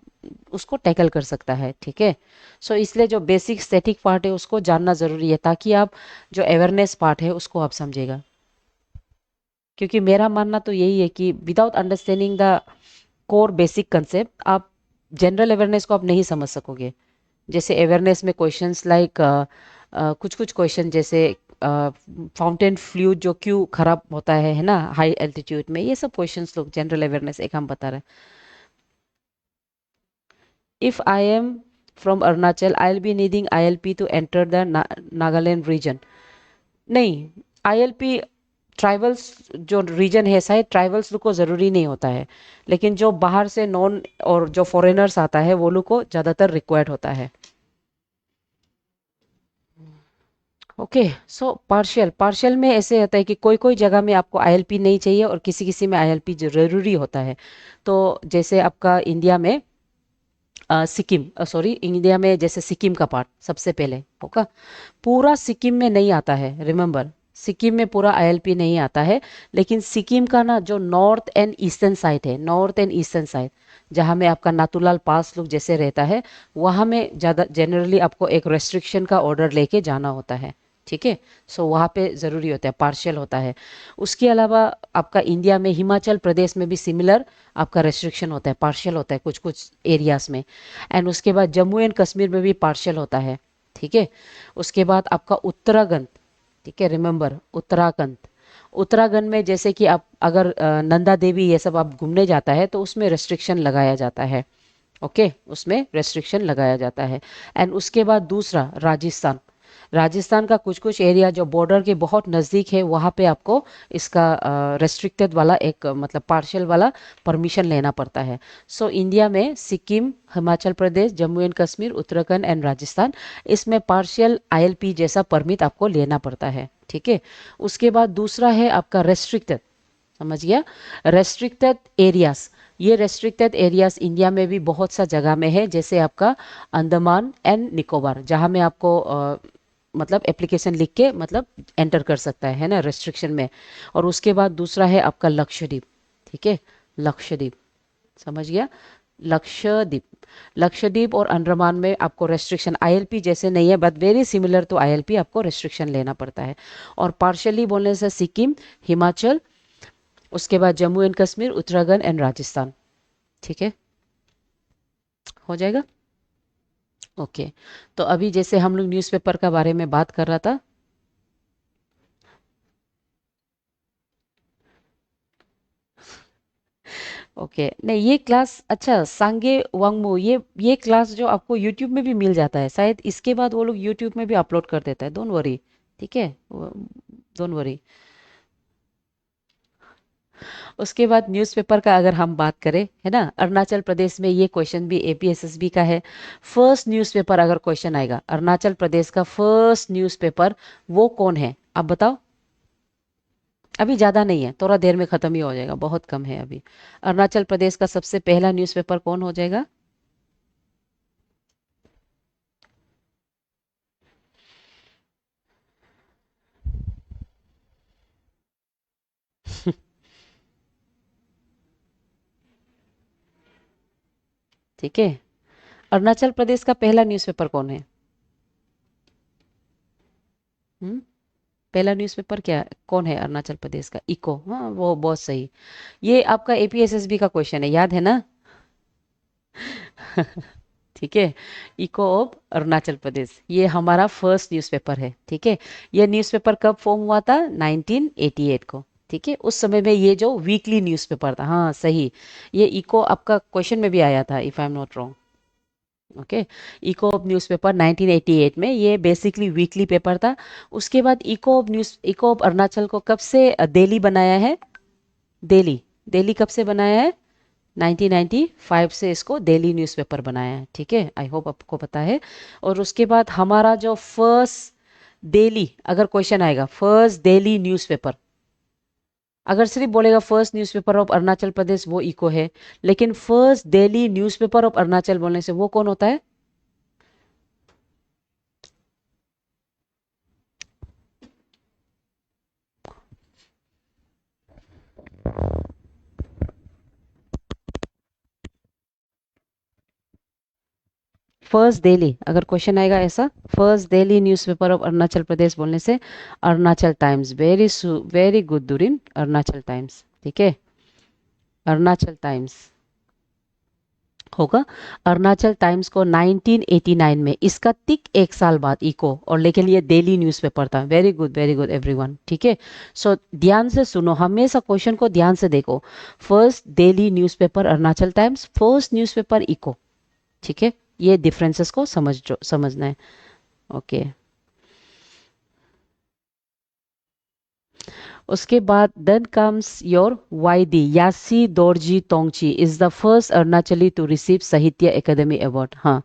उसको टैकल कर सकता है, ठीक है। सो इसलिए जो बेसिक स्टैटिक पार्ट है उसको जानना ज़रूरी है, ताकि आप जो अवेयरनेस पार्ट है उसको आप समझेगा। क्योंकि मेरा मानना तो यही है कि without understanding the core basic concept, आप जनरल अवेयरनेस को आप नहीं समझ सकोगे। जैसे अवेयरनेस में क्वेश्चंस लाइक कुछ कुछ क्वेश्चन, जैसे फाउंटेन फ्लूइड जो क्यों खराब होता है ना हाई एल्टीट्यूड में, ये सब क्वेश्चंस लोग जनरल अवेयरनेस एक हम बता रहे हैं। If I am from Arunachal I will be needing ILP to enter the Nagaland region. नहीं, आईएलपी ट्राइबल्स जो रीजन है, शायद ट्राइबल्स लोग को ज़रूरी नहीं होता है, लेकिन जो बाहर से नॉन और जो फॉरेनर्स आता है वो लोग को ज़्यादातर रिक्वायर्ड होता है, ओके। सो पार्शियल, पार्शियल में ऐसे होता है कि कोई कोई जगह में आपको आईएलपी नहीं चाहिए और किसी किसी में आईएलपी जरूरी होता है। तो जैसे आपका इंडिया में सिक्किम, सॉरी, इंडिया में जैसे सिक्किम का पार्ट सबसे पहले होगा, पूरा सिक्किम में नहीं आता है, रिमेंबर, सिक्किम में पूरा आईएलपी नहीं आता है। लेकिन सिक्किम का ना जो नॉर्थ एंड ईस्टर्न साइड है, नॉर्थ एंड ईस्टर्न साइड, जहाँ में आपका नाथुलाल पास लोग जैसे रहता है, वहाँ में ज़्यादा जनरली आपको एक रेस्ट्रिक्शन का ऑर्डर लेके जाना होता है, ठीक है। सो वहाँ पे ज़रूरी होता है, पार्शियल होता है। उसके अलावा आपका इंडिया में हिमाचल प्रदेश में भी सिमिलर आपका रेस्ट्रिक्शन होता है, पार्शियल होता है कुछ कुछ एरियाज में। एंड उसके बाद जम्मू एंड कश्मीर में भी पार्शियल होता है, ठीक है। उसके बाद आपका उत्तराखंड, ठीक है, रिमेंबर उत्तराखंड, उत्तराखंड में जैसे कि आप अगर नंदा देवी ये सब आप घूमने जाता है तो उसमें रेस्ट्रिक्शन लगाया जाता है, ओके, उसमें रेस्ट्रिक्शन लगाया जाता है। एंड उसके बाद दूसरा राजस्थान, राजस्थान का कुछ कुछ एरिया जो बॉर्डर के बहुत नज़दीक है, वहाँ पे आपको इसका रेस्ट्रिक्टेड वाला एक मतलब पार्शियल वाला परमिशन लेना पड़ता है। सो इंडिया में सिक्किम, हिमाचल प्रदेश, जम्मू एंड कश्मीर, उत्तराखंड एंड राजस्थान, इसमें पार्शियल आईएलपी जैसा परमिट आपको लेना पड़ता है, ठीक है। उसके बाद दूसरा है आपका रेस्ट्रिक्टेड, समझ गया, रेस्ट्रिक्टेड एरियाज। ये रेस्ट्रिक्टेड एरियाज इंडिया में भी बहुत सा जगह में है, जैसे आपका अंडमान एंड निकोबार, जहाँ में आपको मतलब एप्लीकेशन लिख के मतलब एंटर कर सकता है ना रेस्ट्रिक्शन में। और उसके बाद दूसरा है आपका लक्षद्वीप, ठीक है, लक्षद्वीप, समझ गया, लक्षद्वीप। लक्षद्वीप और अंडमान में आपको रेस्ट्रिक्शन आईएलपी जैसे नहीं है, but very similar to ILP, आपको रेस्ट्रिक्शन लेना पड़ता है। और पार्शियली बोलने से सिक्किम, हिमाचल, उसके बाद जम्मू एंड कश्मीर, उत्तराखंड एंड राजस्थान। ठीक है, हो जाएगा। ओके, तो अभी जैसे हम लोग न्यूज़पेपर का बारे में बात कर रहा था, ओके नहीं ये क्लास, अच्छा सांगे वांगमू, ये क्लास जो आपको यूट्यूब में भी मिल जाता है शायद, इसके बाद वो लोग यूट्यूब में भी अपलोड कर देता है, डोंट वरी। ठीक है, डोंट वरी। उसके बाद न्यूज़पेपर का अगर हम बात करें, है ना, अरुणाचल प्रदेश में ये क्वेश्चन भी एपीएसएसबी का है। फर्स्ट न्यूज़पेपर अगर क्वेश्चन आएगा, अरुणाचल प्रदेश का फर्स्ट न्यूज़पेपर वो कौन है, आप बताओ। अभी ज़्यादा नहीं है, थोड़ा देर में ख़त्म ही हो जाएगा, बहुत कम है अभी। अरुणाचल प्रदेश का सबसे पहला न्यूज़पेपर कौन हो जाएगा? ठीक है, अरुणाचल प्रदेश का पहला न्यूज़पेपर कौन है? हम्म, पहला न्यूज़पेपर क्या, कौन है अरुणाचल प्रदेश का? इको, हाँ वो बहुत सही। ये आपका एपीएसएसबी का क्वेश्चन है, याद है ना? ठीक है, इको ऑफ अरुणाचल प्रदेश, ये हमारा फर्स्ट न्यूज़पेपर है। ठीक है, ये न्यूज़पेपर कब फॉर्म हुआ था? 1988 को। ठीक है, उस समय में ये जो वीकली न्यूज़पेपर था, हाँ सही, ये इको आपका क्वेश्चन में भी आया था, if I am not wrong. Okay, eco of newspaper 1988 में, ये बेसिकली वीकली पेपर था। उसके बाद इको ऑफ अरुणाचल को कब से दिल्ली बनाया है? दिल्ली, दिल्ली कब से बनाया है? 1995 से इसको डेली न्यूज़पेपर बनाया है। ठीक है, आई होप आपको पता है। और उसके बाद हमारा जो फर्स्ट डेली, अगर क्वेश्चन आएगा फर्स्ट डेली न्यूज़पेपर, अगर सिर्फ बोलेगा फर्स्ट न्यूज़पेपर ऑफ अरुणाचल प्रदेश, वो इको है। लेकिन first daily newspaper of Arunachal बोलने से वो कौन होता है? फर्स्ट डेली, अगर क्वेश्चन आएगा ऐसा, first daily newspaper of Arunachal Pradesh बोलने से Arunachal Times, very very good दुरिन, अरुणाचल टाइम्स। ठीक है, अरुणाचल टाइम्स होगा। अरुणाचल टाइम्स को 1989 में, इसका ठीक एक साल बाद इको, और लेकिन ये डेली न्यूज़पेपर था। Very good everyone. ठीक है, सो ध्यान से सुनो, हमेशा क्वेश्चन को ध्यान से देखो। First daily newspaper Arunachal Times, first newspaper Echo. ठीक है, ये डिफरेंसेस को समझना है। ओके, उसके बाद then comes your Y D, Yeshe Dorjee Thongchi is the first Arunachali to receive Sahitya Academy Award. हाँ,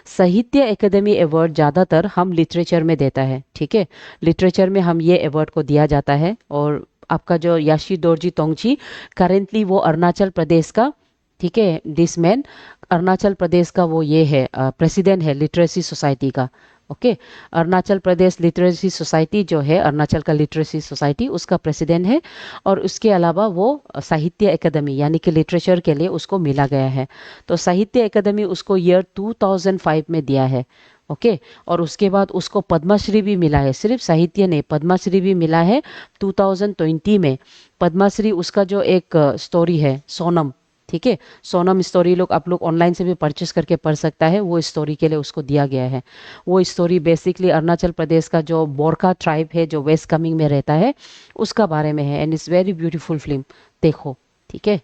साहित्य एकेडमी अवार्ड ज़्यादातर हम लिटरेचर में देता है। ठीक है, लिटरेचर में हम ये अवार्ड को दिया जाता है। और आपका जो याशी दोरजी तोंगची, करेंटली वो अरुणाचल प्रदेश का, ठीक है, दिस मैन अरुणाचल प्रदेश का वो ये है, प्रेसिडेंट है लिटरेसी सोसाइटी का। Okay, Arunachal Pradesh literacy society जो है, अरुणाचल का लिटरेसी सोसाइटी, उसका प्रेसिडेंट है। और उसके अलावा वो साहित्य एकेडमी यानी कि लिटरेचर के लिए उसको मिला गया है। तो साहित्य एकेडमी उसको ईयर 2005 में दिया है। ओके, और उसके बाद उसको पद्मश्री भी मिला है, सिर्फ साहित्य नहीं, पद्मश्री भी मिला है 2020 में। पद्मश्री उसका जो एक स्टोरी है सोनम, ठीक है, सोनम स्टोरी लोग, आप लोग ऑनलाइन से भी परचेस करके पढ़ सकता है, वो स्टोरी के लिए उसको दिया गया है। वो स्टोरी बेसिकली अरुणाचल प्रदेश का जो बोरका ट्राइब है जो वेस्ट कमिंग में रहता है, उसका बारे में है। And it's very beautiful film, देखो। ठीक है,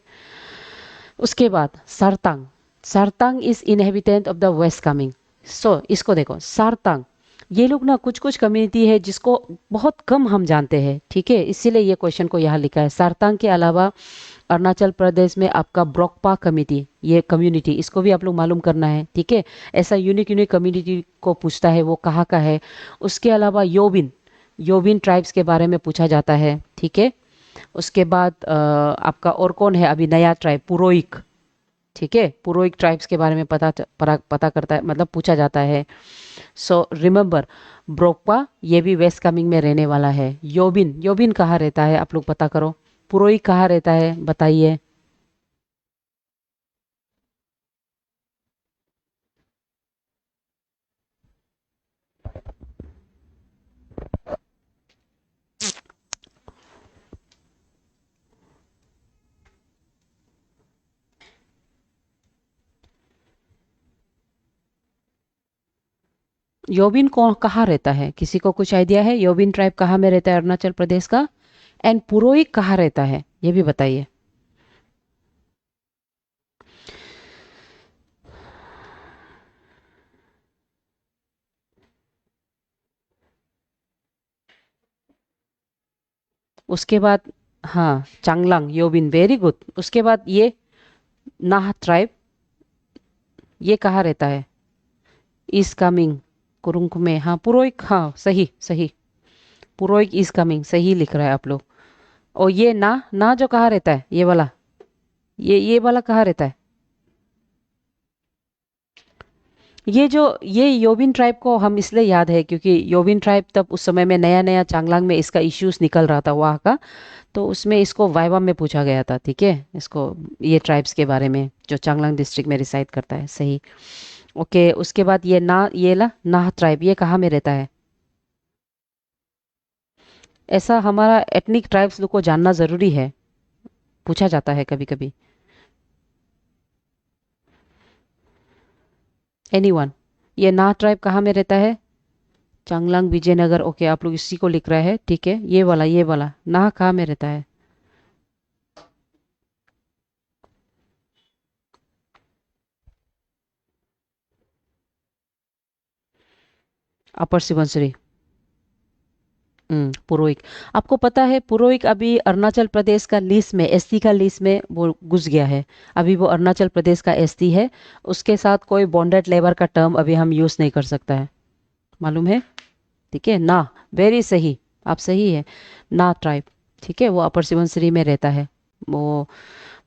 उसके बाद Sartang, Sartang is inhabitant of the West Kameng. So इसको देखो, सारतांग, ये लोग ना कुछ कुछ कम्युनिटी है जिसको बहुत कम हम जानते हैं। ठीक है, इसीलिए ये क्वेश्चन को यहाँ लिखा है। सारतांग के अलावा अरुणाचल प्रदेश में आपका ब्रोकपा कमिटी, ये कम्युनिटी, इसको भी आप लोग मालूम करना है। ठीक है, ऐसा यूनिक यूनिक कम्युनिटी को पूछता है, वो कहाँ का है। उसके अलावा योबिन, योबिन ट्राइब्स के बारे में पूछा जाता है। ठीक है, उसके बाद आपका और कौन है अभी नया ट्राइब, पुरोइक। ठीक है, पुरोइक ट्राइब्स के बारे में पता करता है, मतलब पूछा जाता है। सो रिमेंबर, ब्रोकपा ये भी वेस्ट कमिंग में रहने वाला है। योबिन, योबिन कहाँ रहता है आप लोग पता करो। पुरोहित कहाँ रहता है बताइए। योबिन कौन कहाँ रहता है, किसी को कुछ आइडिया है? योबिन ट्राइब कहाँ में रहता है अरुणाचल प्रदेश का? एंड पुरोहित कहाँ रहता है, ये भी बताइए। उसके बाद हाँ, चांगलांग, योबिन, वेरी गुड। उसके बाद ये नाह ट्राइब, ये कहाँ रहता है? इज कमिंग, कुरुंग में। हाँ पुरोहित, हाँ सही सही, पुरोहित इज कमिंग, सही लिख रहा है आप लोग। और ये ना ना जो कहाँ रहता है, ये वाला, ये वाला कहाँ रहता है? ये जो ये योबिन ट्राइब को हम इसलिए याद है क्योंकि योबिन ट्राइब तब उस समय में नया नया चांगलांग में इसका इश्यूज निकल रहा था वहाँ का, तो उसमें इसको वाइवा में पूछा गया था, ठीक है, इसको ये ट्राइब्स के बारे में जो चांगलांग डिस्ट्रिक्ट में रिसाइड करता है, सही। ओके, उसके बाद ये ना, ये ला नाह ट्राइब, ये कहाँ में रहता है? ऐसा हमारा एथनिक ट्राइब्स लोग को जानना ज़रूरी है, पूछा जाता है कभी कभी। एनीवन, ये नाह ट्राइब कहाँ में रहता है? चांगलांग विजयनगर। ओके, आप लोग इसी को लिख रहे हैं, ठीक है, ये वाला नाह कहाँ में रहता है? अपर सुबनसिरी। पुरोहित। आपको पता है पुरोहित अभी अरुणाचल प्रदेश का लिस्ट में, एसटी का लिस्ट में वो घुस गया है। अभी वो अरुणाचल प्रदेश का एसटी है। उसके साथ कोई बॉन्डेड लेबर का टर्म अभी हम यूज़ नहीं कर सकता है, मालूम है? ठीक है ना, वेरी सही, आप सही है। ना ट्राइब, ठीक है, वो अपर सुबनसिरी में रहता है। वो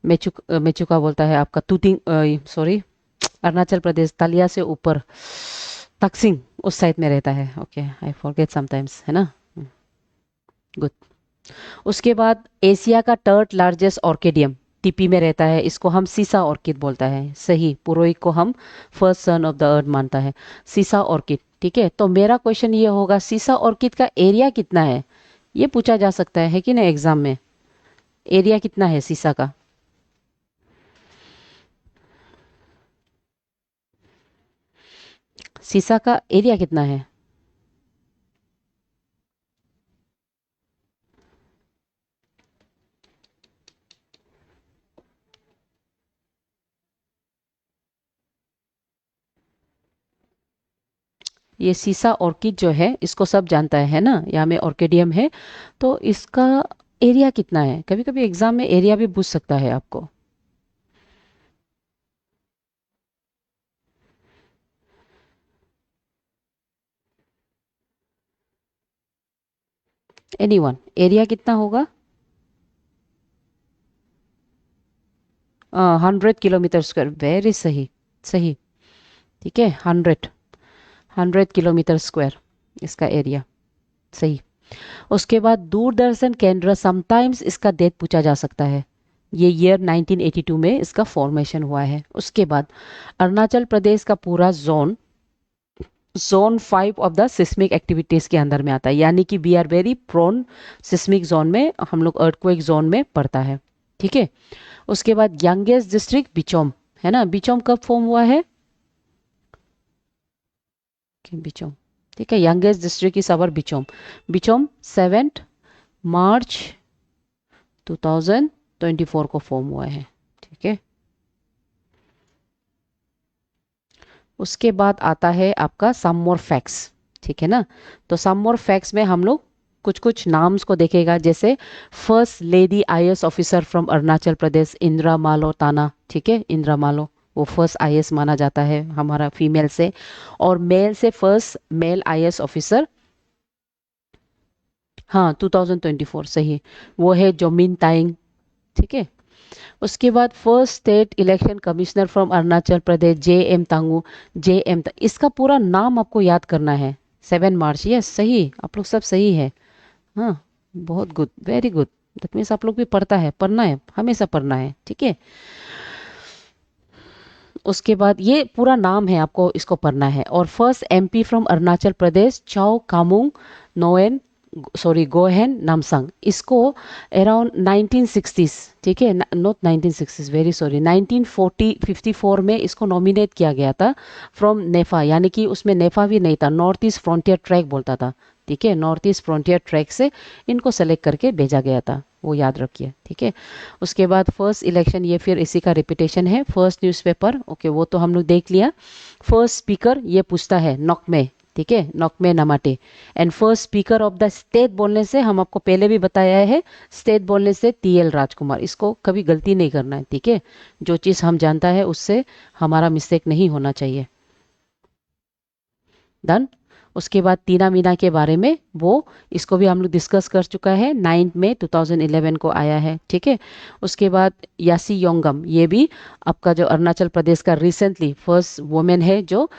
मेचुका बोलता है आपका तूतिंग, सॉरी, अरुणाचल प्रदेश तालिया से ऊपर तकसिंग उस साइड में रहता है। ओके, आई फॉरगेट समटाइम्स, है ना। गुड। उसके बाद एशिया का थर्ड लार्जेस्ट ऑर्किडियम टीपी में रहता है, इसको हम सीसा ऑर्किड बोलता है, सही। पुरोहित को हम first son of the earth मानता है, सीसा ऑर्किड, ठीक है। तो मेरा क्वेश्चन ये होगा, सीसा ऑर्किड का एरिया कितना है? ये पूछा जा सकता है कि नहीं एग्जाम में, एरिया कितना है सीसा का? सीसा का एरिया कितना है? ये सीसा ऑर्किड जो है इसको सब जानता है ना, यहाँ में ऑर्किडियम है, तो इसका एरिया कितना है? कभी कभी एग्जाम में एरिया भी पूछ सकता है आपको। एनीवन, एरिया कितना होगा? 100 किलोमीटर स्क्वायर, वेरी सही, सही, ठीक है। 100 किलोमीटर स्क्वायर इसका एरिया, सही। उसके बाद दूरदर्शन केंद्र, समटाइम्स इसका डेट पूछा जा सकता है। ये ईयर 1982 में इसका फॉर्मेशन हुआ है। उसके बाद अरुणाचल प्रदेश का पूरा zone 5 of the seismic activities के अंदर में आता है, यानी कि we are very prone seismic zone में, हम लोग अर्थक्वेक जोन में पड़ता है, ठीक है। उसके बाद यंगेस्ट डिस्ट्रिक्ट बिचोम, है ना। बिचोम कब फॉर्म हुआ है? बिचोम, ठीक है, यंगेस्ट डिस्ट्रिक्ट इज अवर बिचोम। बिचोम 7 मार्च 2024 को फॉर्म हुआ है, ठीक है। उसके बाद आता है आपका सम मोर फैक्ट्स, ठीक है ना। तो सम मोर फैक्ट्स में हम लोग कुछ कुछ नाम्स को देखेगा, जैसे first lady IAS officer from Arunachal Pradesh, Indira Malo Tana, ठीक है, इंदिरा मालो, वो फर्स्ट आईएएस माना जाता है हमारा फीमेल से। और मेल से फर्स्ट मेल आईएएस ऑफिसर, हाँ 2024, सही, वो है जोमिन ताइंग, ठीक है। उसके बाद first state election commissioner from Arunachal Pradesh, J M Tangu, इसका पूरा नाम आपको याद करना है। 7 मार्च, यस सही, आप लोग सब सही है। हाँ, बहुत good, very good. That means आप लोग भी पढ़ता है, पढ़ना है, हमेशा पढ़ना है, ठीक है। उसके बाद ये पूरा नाम है, आपको इसको पढ़ना है। और फर्स्ट एमपी फ्रॉम अरुणाचल प्रदेश, चाओ कामुंग नोएन, सॉरी गोहेन नामसांग, इसको अराउंड 1960s, ठीक है, नॉट 1960s, वेरी सॉरी, 1954 में इसको नॉमिनेट किया गया था फ्रॉम नेफा, यानी कि उसमें नेफा भी नहीं था, नॉर्थ ईस्ट फ्रंटियर ट्रैक बोलता था, ठीक है, नॉर्थ ईस्ट फ्रंटियर ट्रैक से इनको सेलेक्ट करके भेजा गया था, वो याद रखिए, ठीक है। उसके बाद फर्स्ट इलेक्शन, ये फिर इसी का रिपीटेशन है। फर्स्ट न्यूज़पेपर, ओके, वो तो हम लोग देख लिया। फर्स्ट स्पीकर ये पूछता है नॉकमे, ठीक है, Nokme Namati. And first speaker of the state बोलने से हम आपको पहले भी बताया है, स्टेट बोलने से टीएल राजकुमार, इसको कभी गलती नहीं करना है, ठीक है, जो चीज़ हम जानता है उससे हमारा मिस्टेक नहीं होना चाहिए। डन। उसके बाद तीना मीना के बारे में, वो इसको भी हम लोग डिस्कस कर चुका है, 9 मई 2011 को आया है, ठीक है। उसके बाद यासी योंगम, ये भी आपका जो अरुणाचल प्रदेश का रिसेंटली फर्स्ट वुमेन है जो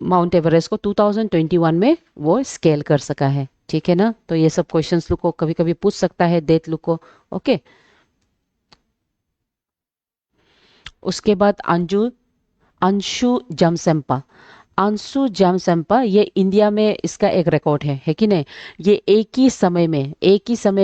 माउंट एवरेस्ट को 2021 में वो स्केल कर सका है, ठीक है ना। तो ये सब क्वेश्चंस लोग को कभी कभी पूछ सकता है डेट लोग को, ओके। उसके बाद अंशु जमसेम्पा, अंशु जमसेम्पा, ये इंडिया में इसका एक रिकॉर्ड है कि नहीं। ये एक ही समय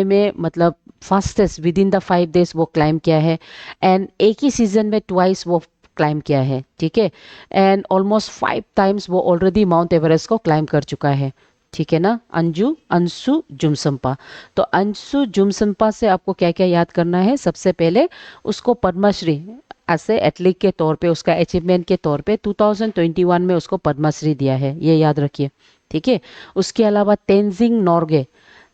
में मतलब fastest with in the 5 days वो क्लाइम किया है, एंड एक ही सीजन में ट्वाइस वो क्लाइम किया है, ठीक है। एंड ऑलमोस्ट 5 times वो ऑलरेडी माउंट एवरेस्ट को क्लाइम कर चुका है, ठीक है ना। अंशु जुमसम्पा। तो अंशु जुमसम्पा से आपको क्या क्या याद करना है, सबसे पहले उसको पद्मश्री ऐसे एथलीट के तौर पे, उसका अचीवमेंट के तौर पे 2021 में उसको पद्मश्री दिया है, ये याद रखिए, ठीक है। उसके अलावा तेंजिंग नोर्गे,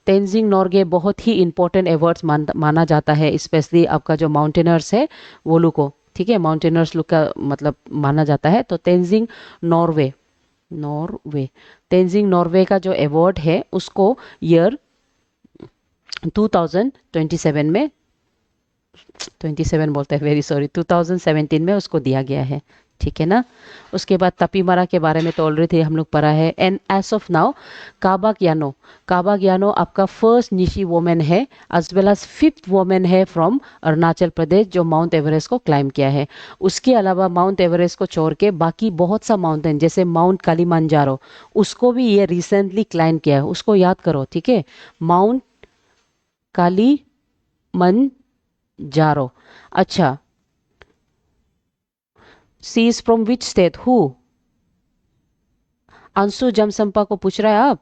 तेंजिंग नोर्गे बहुत ही इंपॉर्टेंट अवार्ड्स माना जाता है, स्पेशली आपका जो माउंटेनर्स है वो लोग को, ठीक है, माउंटेनर्स लोग का मतलब माना जाता है। तो Tenzing Norway, Norway, Tenzing Norway का जो अवार्ड है उसको ईयर 2027 में, 27 बोलते हैं, वेरी सॉरी, 2017 में उसको दिया गया है, ठीक है ना। उसके बाद तपीमरा के बारे में तो ऑलरेडी हम लोग पढ़ा है। And as of now Kabak Yano, Kabak Yano आपका फर्स्ट निशी वोमेन है, as well as 5th women है फ्रॉम अरुणाचल प्रदेश जो माउंट एवरेस्ट को क्लाइम किया है। उसके अलावा माउंट एवरेस्ट को छोड़ के बाकी बहुत सा माउंटेन जैसे माउंट कालीमंजारो, उसको भी ये रिसेंटली क्लाइम किया है, उसको याद करो, ठीक है। माउंट कालीमंजारो, अच्छा, she is from which state, who, Anshu Jamsenpa को पूछ रहा है आप।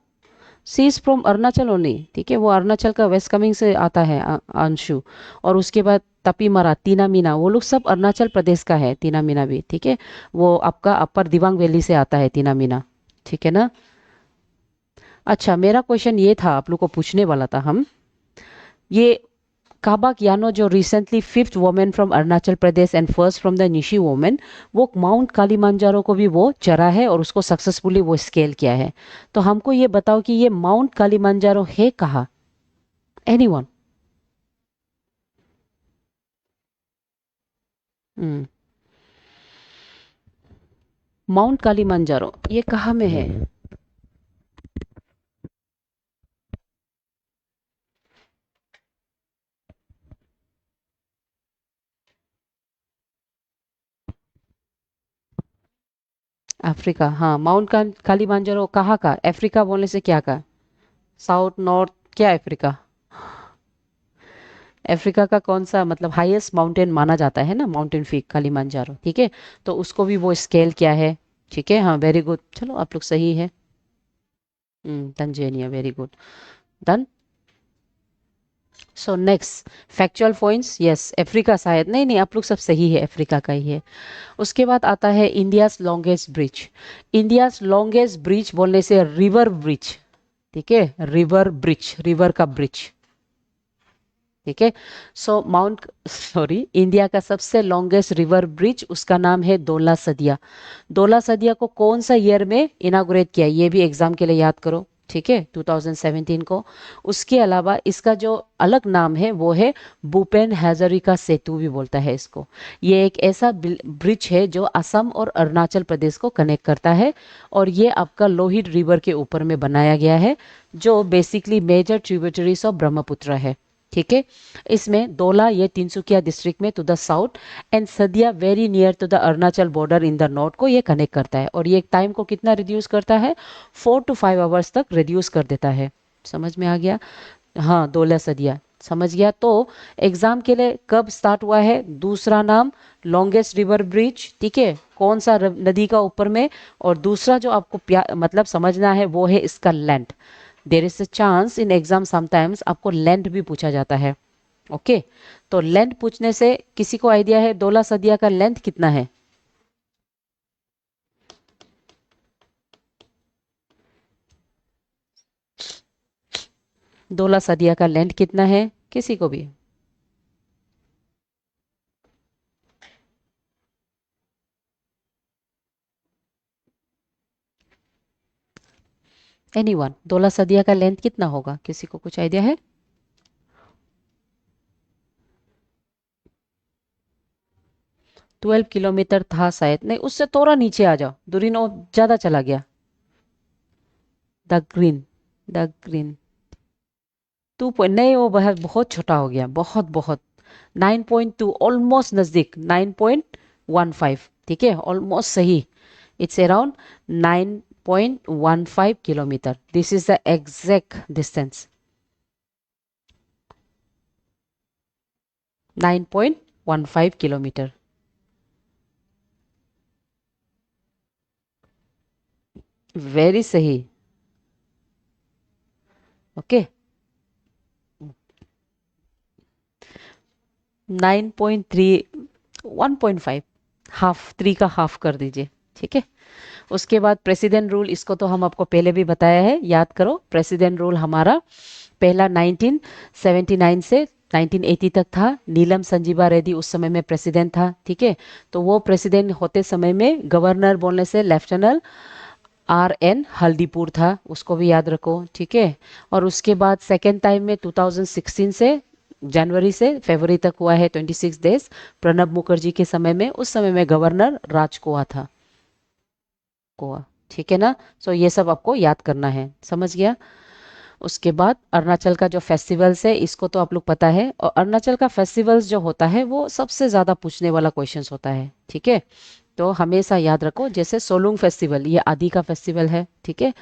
She is from Arunachal only, ठीक है, वो अरुणाचल का वेस्ट कमिंग से आता है अंशु। और उसके बाद तपीमरा, तीना मीना, वो लोग सब अरुणाचल प्रदेश का है, तीना मीना भी, ठीक है, वो आपका अपर दिबांग वैली से आता है तीना मीना, ठीक है ना। अच्छा, मेरा क्वेश्चन ये था, आप लोग को पूछने वाला था हम, ये काबाक यानो जो recently 5th women from Arunachal Pradesh and first from the Nishi women, वो माउंट कालीमंजारो को भी वो चढ़ा है और उसको सक्सेसफुली वो स्केल किया है। तो हमको ये बताओ कि ये माउंट कालीमंजारो है कहाँ, एनीवन। माउंट कालीमंजारो ये कहाँ में है। अफ्रीका, हाँ, माउंट कालीमंजारो कहाँ का, अफ्रीका बोलने से क्या का, साउथ नॉर्थ, क्या अफ्रीका, अफ्रीका का कौन सा मतलब हाईएस्ट माउंटेन माना जाता है ना, माउंटेन पीक कालीमंजारो, ठीक है। तो उसको भी वो स्केल किया है, ठीक है, हाँ, वेरी गुड, चलो आप लोग सही है। Tanzania, very good, done. So next factual points, yes Africa, शायद नहीं नहीं, आप लोग सब सही है, अफ्रीका का ही है। उसके बाद आता है India's longest bridge, India's longest bridge बोलने से रिवर ब्रिज, ठीक है, रिवर ब्रिज, रिवर का ब्रिज, ठीक है। सो माउंट, सॉरी, इंडिया का सबसे लॉन्गेस्ट रिवर ब्रिज उसका नाम है दोला सदिया। दोला सदिया को कौन सा ईयर में इनाग्रेट किया, ये भी एग्जाम के लिए याद करो, ठीक है, 2017 को। उसके अलावा इसका जो अलग नाम है वो है भूपेन हजारिका सेतु भी बोलता है इसको। ये एक ऐसा ब्रिज है जो असम और अरुणाचल प्रदेश को कनेक्ट करता है, और ये आपका लोहित रिवर के ऊपर में बनाया गया है, जो basically major tributaries of Brahmaputra है, ठीक है। इसमें दोला ये तिनसुकिया डिस्ट्रिक्ट में to the south, and Sadiya very near to the Arunachal border in the north को ये कनेक्ट करता है, और ये टाइम को कितना रिड्यूस करता है, 4 to 5 आवर्स तक रिड्यूस कर देता है, समझ में आ गया? हाँ, 12 सदियाँ, समझ गया। तो एग्जाम के लिए कब स्टार्ट हुआ है? दूसरा नाम लॉन्गेस्ट रिवर ब्रिज, ठीक है, कौन सा नदी का ऊपर में, और दूसरा जो आपको मतलब समझना है वो है इसका length. There is a chance in exam sometimes आपको लेंथ भी पूछा जाता है। ओके, तो लेंथ पूछने से किसी को आइडिया है 12 सदिया का लेंथ कितना है? 12 सदिया का लेंथ कितना है किसी को भी? एनीवन, 12 सदिया का लेंथ कितना होगा, किसी को कुछ आइडिया है? 12 किलोमीटर था शायद, नहीं उससे थोड़ा नीचे आ जाओ, दूरिनो ज्यादा चला गया। द ग्रीन, द ग्रीन 2 नहीं, वो बहुत बहुत छोटा हो गया, बहुत बहुत। 9.2, ऑलमोस्ट नजदीक, 9.15, ठीक है, ऑलमोस्ट सही। It's around 9.15 kilometre, this is the exact distance. 9.15 kilometre, very सही। ओके, 9.3, 1.5, हाफ, 3 का हाफ कर दीजिए, ठीक है। उसके बाद प्रेसिडेंट रूल, इसको तो हम आपको पहले भी बताया है, याद करो। प्रेसिडेंट रूल हमारा पहला 1979 से 1980 तक था। नीलम संजीवा रेड्डी उस समय में प्रेसिडेंट था, ठीक है। तो वो प्रेसिडेंट होते समय में गवर्नर बोलने से लेफ्टिनेंट RN हल्दीपुर था, उसको भी याद रखो, ठीक है। और उसके बाद सेकेंड टाइम में 2016 से जनवरी से फरवरी तक हुआ है, 26 डेज, प्रणब मुखर्जी के समय में, उस समय में गवर्नर राजकोआ था, गोवा, ठीक है ना। सो ये सब आपको याद करना है, समझ गया। उसके बाद अरुणाचल का जो फेस्टिवल्स है, इसको तो आप लोग पता है, और अरुणाचल का फेस्टिवल्स जो होता है वो सबसे ज्यादा पूछने वाला क्वेश्चंस होता है, ठीक है। तो हमेशा याद रखो, जैसे सोलुंग फेस्टिवल ये आदि का फेस्टिवल है, ठीक है।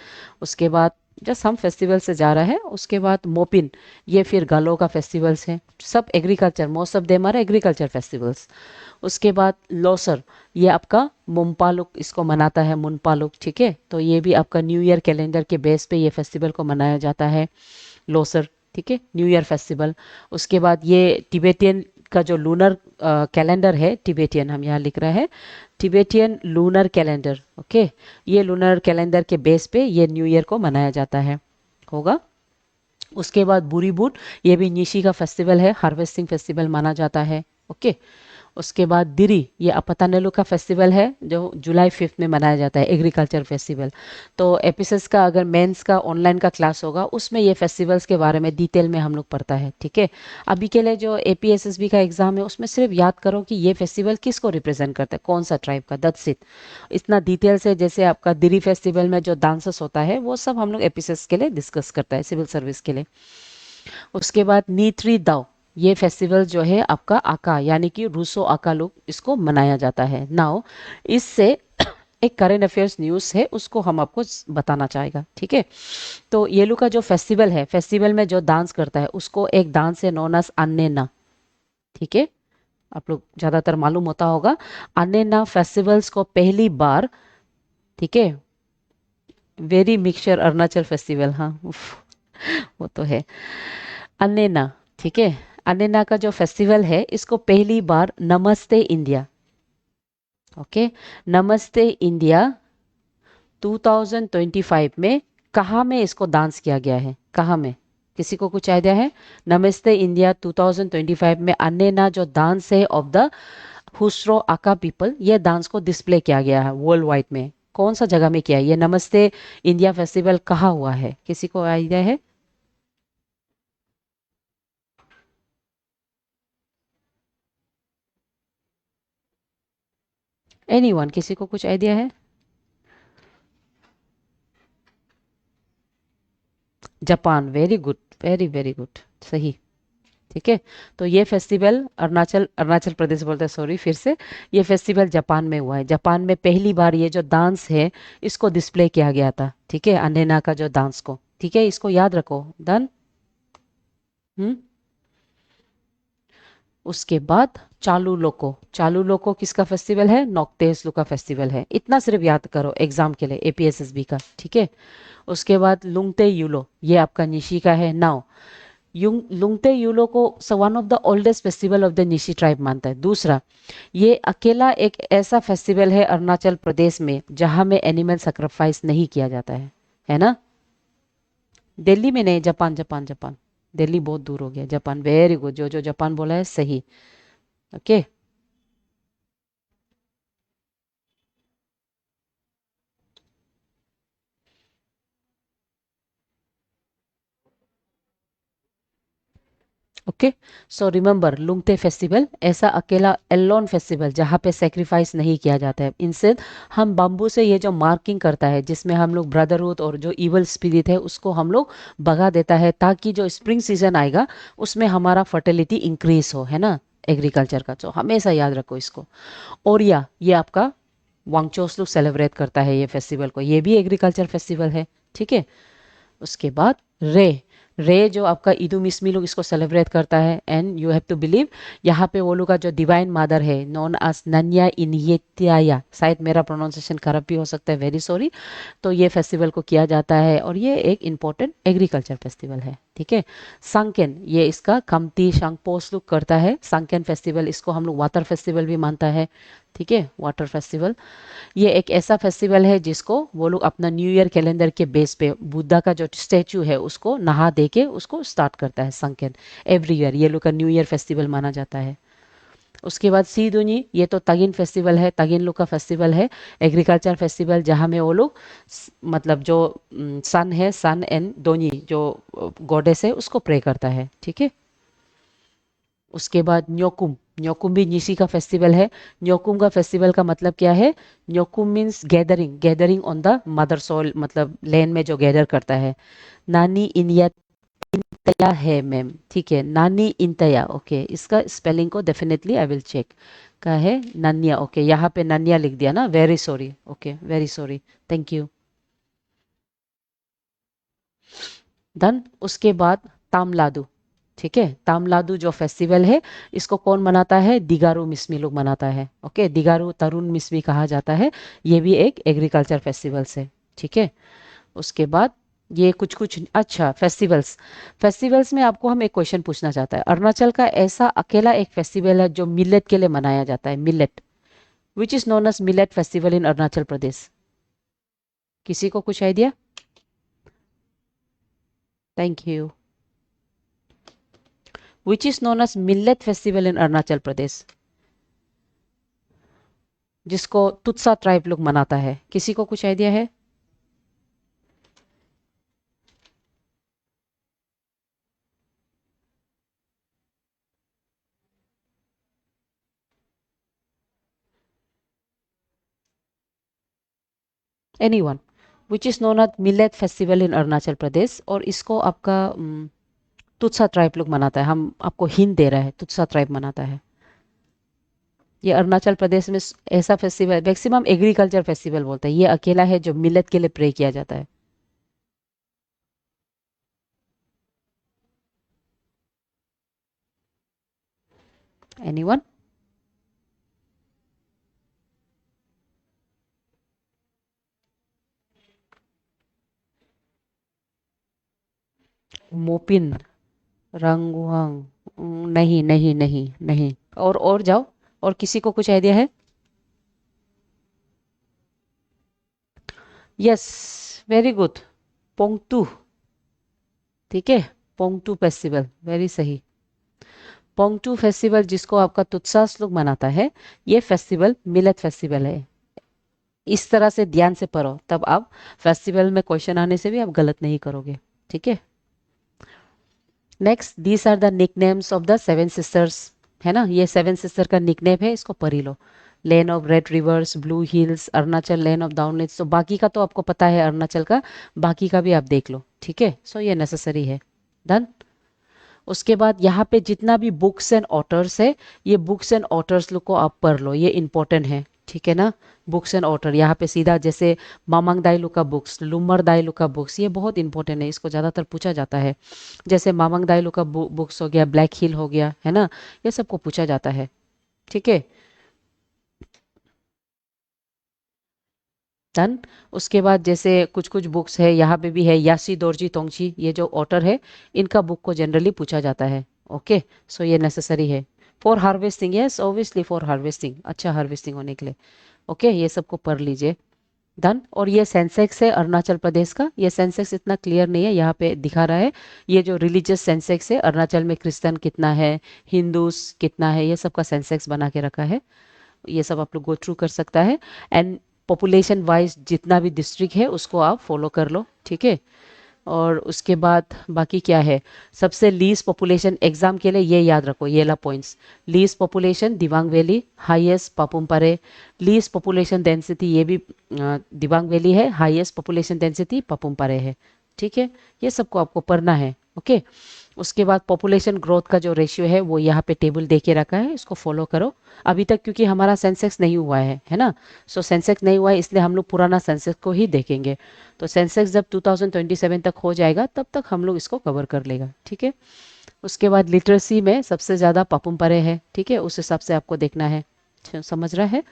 उसके बाद जस्ट हम फेस्टिवल से जा रहा है, उसके बाद मोपिन, ये फिर गालो का फेस्टिवल्स है, सब agriculture, most of them are agriculture festivals. उसके बाद लोसर, ये आपका मुंपालुक इसको मनाता है, मुनपालुक, ठीक है। तो ये भी आपका न्यू ईयर कैलेंडर के बेस पे ये फेस्टिवल को मनाया जाता है, लोसर, ठीक है, न्यू ईयर फेस्टिवल। उसके बाद ये तिबेटियन का जो लूनर कैलेंडर है, तिबेटियन हम यहाँ लिख रहे हैं, तिबेटियन लूनर कैलेंडर, ओके। ये लूनर कैलेंडर के बेस पे ये न्यू ईयर को मनाया जाता है, होगा। उसके बाद बुरी बूट, ये भी निशी का फेस्टिवल है, हार्वेस्टिंग फेस्टिवल माना जाता है, ओके। उसके बाद दिरी, ये अपतानेलु का फेस्टिवल है जो जुलाई 5 में मनाया जाता है, एग्रीकल्चर फेस्टिवल। तो एपिसोड्स का अगर मेंस का ऑनलाइन का क्लास होगा उसमें ये फेस्टिवल्स के बारे में डिटेल में हम लोग पढ़ता है, ठीक है। अभी के लिए जो APSSB का एग्जाम है उसमें सिर्फ याद करो कि ये फेस्टिवल किसको रिप्रेजेंट करता है, कौन सा ट्राइब का, दैट्स इट। इतना डिटेल से, जैसे आपका दिरी फेस्टिवल में जो डांसेस होता है वो सब हम लोग एपिसोड्स के लिए डिस्कस करता है, सिविल सर्विस के लिए। उसके बाद नीत्री दाव, ये फेस्टिवल जो है आपका आका यानी कि रूसो आका लोग इसको मनाया जाता है। नाउ इससे एक करेंट अफेयर्स न्यूज़ है, उसको हम आपको बताना चाहेगा, ठीक है। तो ये लोग का जो फेस्टिवल है, फेस्टिवल में जो डांस करता है उसको एक डांस है नोन एज अन्नेना, ठीक है। आप लोग ज़्यादातर मालूम होता होगा। अन्नेना फेस्टिवल्स को पहली बार, ठीक है, वेरी मिक्सचर अरुणाचल फेस्टिवल, हाँ उफ, वो तो है अन्नेना, ठीक है। अन्नेना का जो फेस्टिवल है इसको पहली बार नमस्ते इंडिया, ओके, नमस्ते इंडिया 2025 में कहाँ में इसको डांस किया गया है, कहाँ में, किसी को कुछ आइडिया है? नमस्ते इंडिया 2025 में अन्नेना जो डांस है ऑफ द हुस्रो आका पीपल, ये डांस को डिस्प्ले किया गया है वर्ल्ड वाइड में, कौन सा जगह में किया है ये नमस्ते इंडिया फेस्टिवल, कहाँ हुआ है, किसी को आइडिया है? एनीवन, किसी को कुछ आइडिया है? Japan, very good, very very good, सही, ठीक है। तो ये फेस्टिवल अरुणाचल, अरुणाचल प्रदेश बोलते हैं, सॉरी फिर से, ये फेस्टिवल जापान में हुआ है। जापान में पहली बार ये जो डांस है इसको डिस्प्ले किया गया था, ठीक है, अन्नेना का जो डांस को, ठीक है, इसको याद रखो। डन। उसके बाद चालू लोको, चालू लोको किसका फेस्टिवल है? नोक्तेसलू का फेस्टिवल है। इतना सिर्फ याद करो एग्जाम के लिए एपीएसएसबी का, ठीक है। उसके बाद लुंगते यूलो, ये आपका निशी का है। नाउ लुंगते यूलो को one of the oldest festival of the Nishi tribe मानता है। दूसरा, ये अकेला एक ऐसा फेस्टिवल है अरुणाचल प्रदेश में जहां में एनिमल सेक्रीफाइस नहीं किया जाता है ना? दिल्ली में नहीं, जापान जापान जापान। दिल्ली बहुत दूर हो गया। जापान, वेरी गुड, जो जो जापान बोला है सही। Okay. Okay, so remember Lungte festival ऐसा अकेला एलोन फेस्टिवल जहाँ पे सेक्रीफाइस नहीं किया जाता है। इनसे हम बम्बू से ये जो मार्किंग करता है जिसमें हम लोग ब्रदरहुड और जो इवल स्पिरिट है उसको हम लोग भगा देता है, ताकि जो स्प्रिंग सीजन आएगा उसमें हमारा फर्टिलिटी इंक्रीज हो, है ना, एग्रीकल्चर का। तो हमेशा याद रखो इसको। और या ये आपका वांगचोस लोग सेलिब्रेट करता है ये फेस्टिवल को, ये भी एग्रीकल्चर फेस्टिवल है, ठीक है। उसके बाद रे, रे जो आपका ईदु मिस्मी लोग इसको सेलिब्रेट करता है। And you have to believe यहाँ पे वो लोग का जो डिवाइन मदर है नॉन एज नन्या इनियत्याया, शायद मेरा प्रोनाउंसिएशन खराब भी हो सकता है, वेरी सॉरी। तो ये फेस्टिवल को किया जाता है और ये एक इम्पोर्टेंट एग्रीकल्चर फेस्टिवल है, ठीक है। सांकेन, ये इसका कमती शंगपोस लोग करता है। सांकेन फेस्टिवल, इसको हम लोग वाटर फेस्टिवल भी मानता है, ठीक है, वाटर फेस्टिवल। ये एक ऐसा फेस्टिवल है जिसको वो लोग अपना न्यू ईयर कैलेंडर के बेस पे बुद्धा का जो स्टैचू है उसको नहा दे के उसको स्टार्ट करता है संकेन। एवरी ईयर ये लोग का न्यू ईयर फेस्टिवल माना जाता है। उसके बाद सी दुनी, ये तो तगिन फेस्टिवल है, तगिन लोग का फेस्टिवल है, एग्रीकल्चर फेस्टिवल जहाँ में वो लोग मतलब जो सन है, सन एंड दोनी जो गॉडेस है उसको प्रे करता है, ठीक है। उसके बाद न्योकुम, न्योकुम भी निशी का फेस्टिवल है। न्योकुम का फेस्टिवल का मतलब क्या है? Nyokum means gathering, gathering on the mother soil, मतलब लैंड में जो गैदर करता है। नानी इनिया इंतया है मैम, ठीक है, नानी इंतया। ओके, इसका स्पेलिंग को डेफिनेटली आई विल चेक। का है नानिया, ओके, यहाँ पे नानिया लिख दिया ना, very sorry, okay, very sorry, thank you. Done. उसके बाद तामलादू, ठीक है, तामलादू जो फेस्टिवल है इसको कौन मनाता है? दिगारू मिस्मी लोग मनाता है। ओके, दिगारू तरुण मिस्मी कहा जाता है। ये भी एक एग्रीकल्चर फेस्टिवल्स है, ठीक है। उसके बाद ये कुछ कुछ अच्छा फेस्टिवल्स, फेस्टिवल्स में आपको हम एक क्वेश्चन पूछना चाहता है। अरुणाचल का ऐसा अकेला एक फेस्टिवल है जो मिलेट के लिए मनाया जाता है, millet, which is known as millet festival in Arunachal Pradesh. किसी को कुछ idea? Thank you. Which is known as millet festival in Arunachal Pradesh, जिसको तुत्सा ट्राइब लोग मनाता है। किसी को कुछ आइडिया है? Anyone? Which is known as millet festival in Arunachal Pradesh, और इसको आपका तुत्सा ट्राइब लोग मनाता है। हम आपको हिंट दे रहा है, तुत्सा ट्राइब मनाता है। ये अरुणाचल प्रदेश में ऐसा फेस्टिवल मैक्सिमम एग्रीकल्चर फेस्टिवल बोलता है, ये अकेला है जो मिलेट के लिए प्रे किया जाता है। एनीवन? मोपिन, रंगुआंग, नहीं नहीं नहीं नहीं। और जाओ, और किसी को कुछ आइडिया है? यस, वेरी गुड, पोंगतू, ठीक है, पोंगतू फेस्टिवल, वेरी सही। पोंगतू फेस्टिवल जिसको आपका तुत्सास लोग मनाता है, ये फेस्टिवल मिलेट फेस्टिवल है। इस तरह से ध्यान से पढ़ो, तब आप फेस्टिवल में क्वेश्चन आने से भी आप गलत नहीं करोगे, ठीक है। Next, these are the nicknames of the seven sisters, है ना, ये सेवन सिस्टर का निकनेम है, इसको पढ़ लो। Land of red rivers, blue hills, Arunachal land of डाउनलेट्स। तो बाकी का तो आपको पता है अरुणाचल का, बाकी का भी आप देख लो, ठीक है। सो ये नेसेसरी है। डन। उसके बाद यहाँ पे जितना भी बुक्स एंड ऑथर्स है, ये बुक्स एंड ऑथर्स लोग को आप पढ़ लो, ये इंपॉर्टेंट है। ठीक है ना। बुक्स एंड ऑथर यहाँ पे सीधा जैसे मामांग दाइलू का बुक्स, लुमर दाइलू का बुक्स, ये बहुत इंपॉर्टेंट है, इसको ज़्यादातर पूछा जाता है। जैसे मामांग दाइलू का बुक्स हो गया, ब्लैक हिल हो गया, है ना, ये सबको पूछा जाता है। ठीक है, डन। उसके बाद जैसे कुछ कुछ बुक्स है, यहाँ पे भी है यासी दोरजी तोंगची, ये जो ऑटर है, इनका बुक को जनरली पूछा जाता है। ओके, सो ये नेसेसरी है for harvesting, yes obviously for harvesting, अच्छा हार्वेस्टिंग होने के लिए। ओके, ये सबको पढ़ लीजिए। डन। और ये सेंसेक्स है अरुणाचल प्रदेश का, ये सेंसेक्स इतना क्लियर नहीं है, यहाँ पे दिखा रहा है। ये जो रिलीजियस सेंसेक्स है, अरुणाचल में क्रिश्चियन कितना है, हिंदूस कितना है, ये सब का सेंसेक्स बना के रखा है। ये सब आप लोग गो थ्रू कर सकता है। एंड पॉपुलेशन वाइज जितना भी डिस्ट्रिक्ट है उसको आप फॉलो कर लो, ठीक है। और उसके बाद बाकी क्या है, सबसे लीस्ट पॉपुलेशन एग्जाम के लिए ये याद रखो, ये ला points. Least population Dibang valley, highest Papumpare. Least population density ये भी दिबांग वैली है, हाईएस्ट पॉपुलेशन डेंसिटी पापुमपारे है। ठीक है, ये सबको आपको पढ़ना है। ओके, उसके बाद पॉपुलेशन ग्रोथ का जो रेशियो है वो यहाँ पे टेबल दे के रखा है, इसको फॉलो करो। अभी तक क्योंकि हमारा सेंसेक्स नहीं हुआ है ना, सो सेंसेक्स नहीं हुआ है इसलिए हम लोग पुराना सेंसेक्स को ही देखेंगे। तो सेंसेक्स जब 2027 तक हो जाएगा तब तक हम लोग इसको कवर कर लेगा, ठीक है। उसके बाद लिटरेसी में सबसे ज़्यादा पापुम है, ठीक है, उस हिसाब से आपको देखना है। समझ रहा है।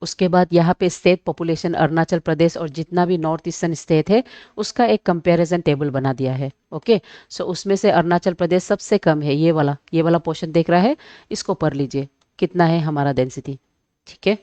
उसके बाद यहाँ पे स्टेट पॉपुलेशन अरुणाचल प्रदेश और जितना भी नॉर्थ ईस्टर्न स्टेट है उसका एक कंपैरिजन टेबल बना दिया है। ओके, सो उसमें से अरुणाचल प्रदेश सबसे कम है, ये वाला पोर्शन देख रहा है, इसको पढ़ लीजिए कितना है हमारा डेंसिटी। ठीक है,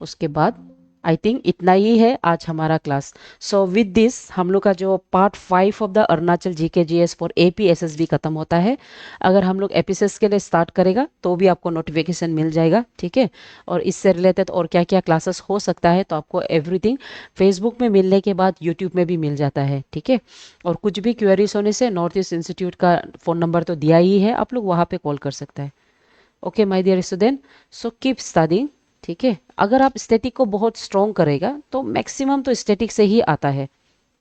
उसके बाद आई थिंक इतना ही है आज हमारा क्लास। सो विद दिस हम लोग का जो part 5 of the Arunachal GK GS for APSSB खत्म होता है। अगर हम लोग एपिसोड्स के लिए स्टार्ट करेगा तो भी आपको नोटिफिकेशन मिल जाएगा, ठीक है। और इससे रिलेटेड और क्या क्या क्लासेस हो सकता है तो आपको एवरीथिंग फेसबुक में मिलने के बाद यूट्यूब में भी मिल जाता है, ठीक है। और कुछ भी क्वेरीज होने से नॉर्थ ईस्ट इंस्टीट्यूट का फ़ोन नंबर तो दिया ही है, आप लोग वहाँ पे कॉल कर सकते हैं। Okay my dear student, so keep studying, ठीक है। अगर आप स्टैटिक को बहुत स्ट्रॉन्ग करेगा तो मैक्सिमम तो स्टैटिक से ही आता है,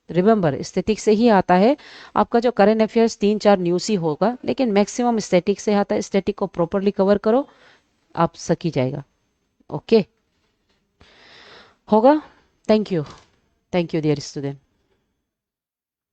रिमेंबर स्टैटिक से ही आता है। आपका जो करंट अफेयर्स 3-4 न्यूज़ ही होगा लेकिन मैक्सिमम स्टैटिक से आता है। स्टैटिक को प्रॉपरली कवर करो, आप सकी जाएगा। ओके, होगा। Thank you, thank you dear student.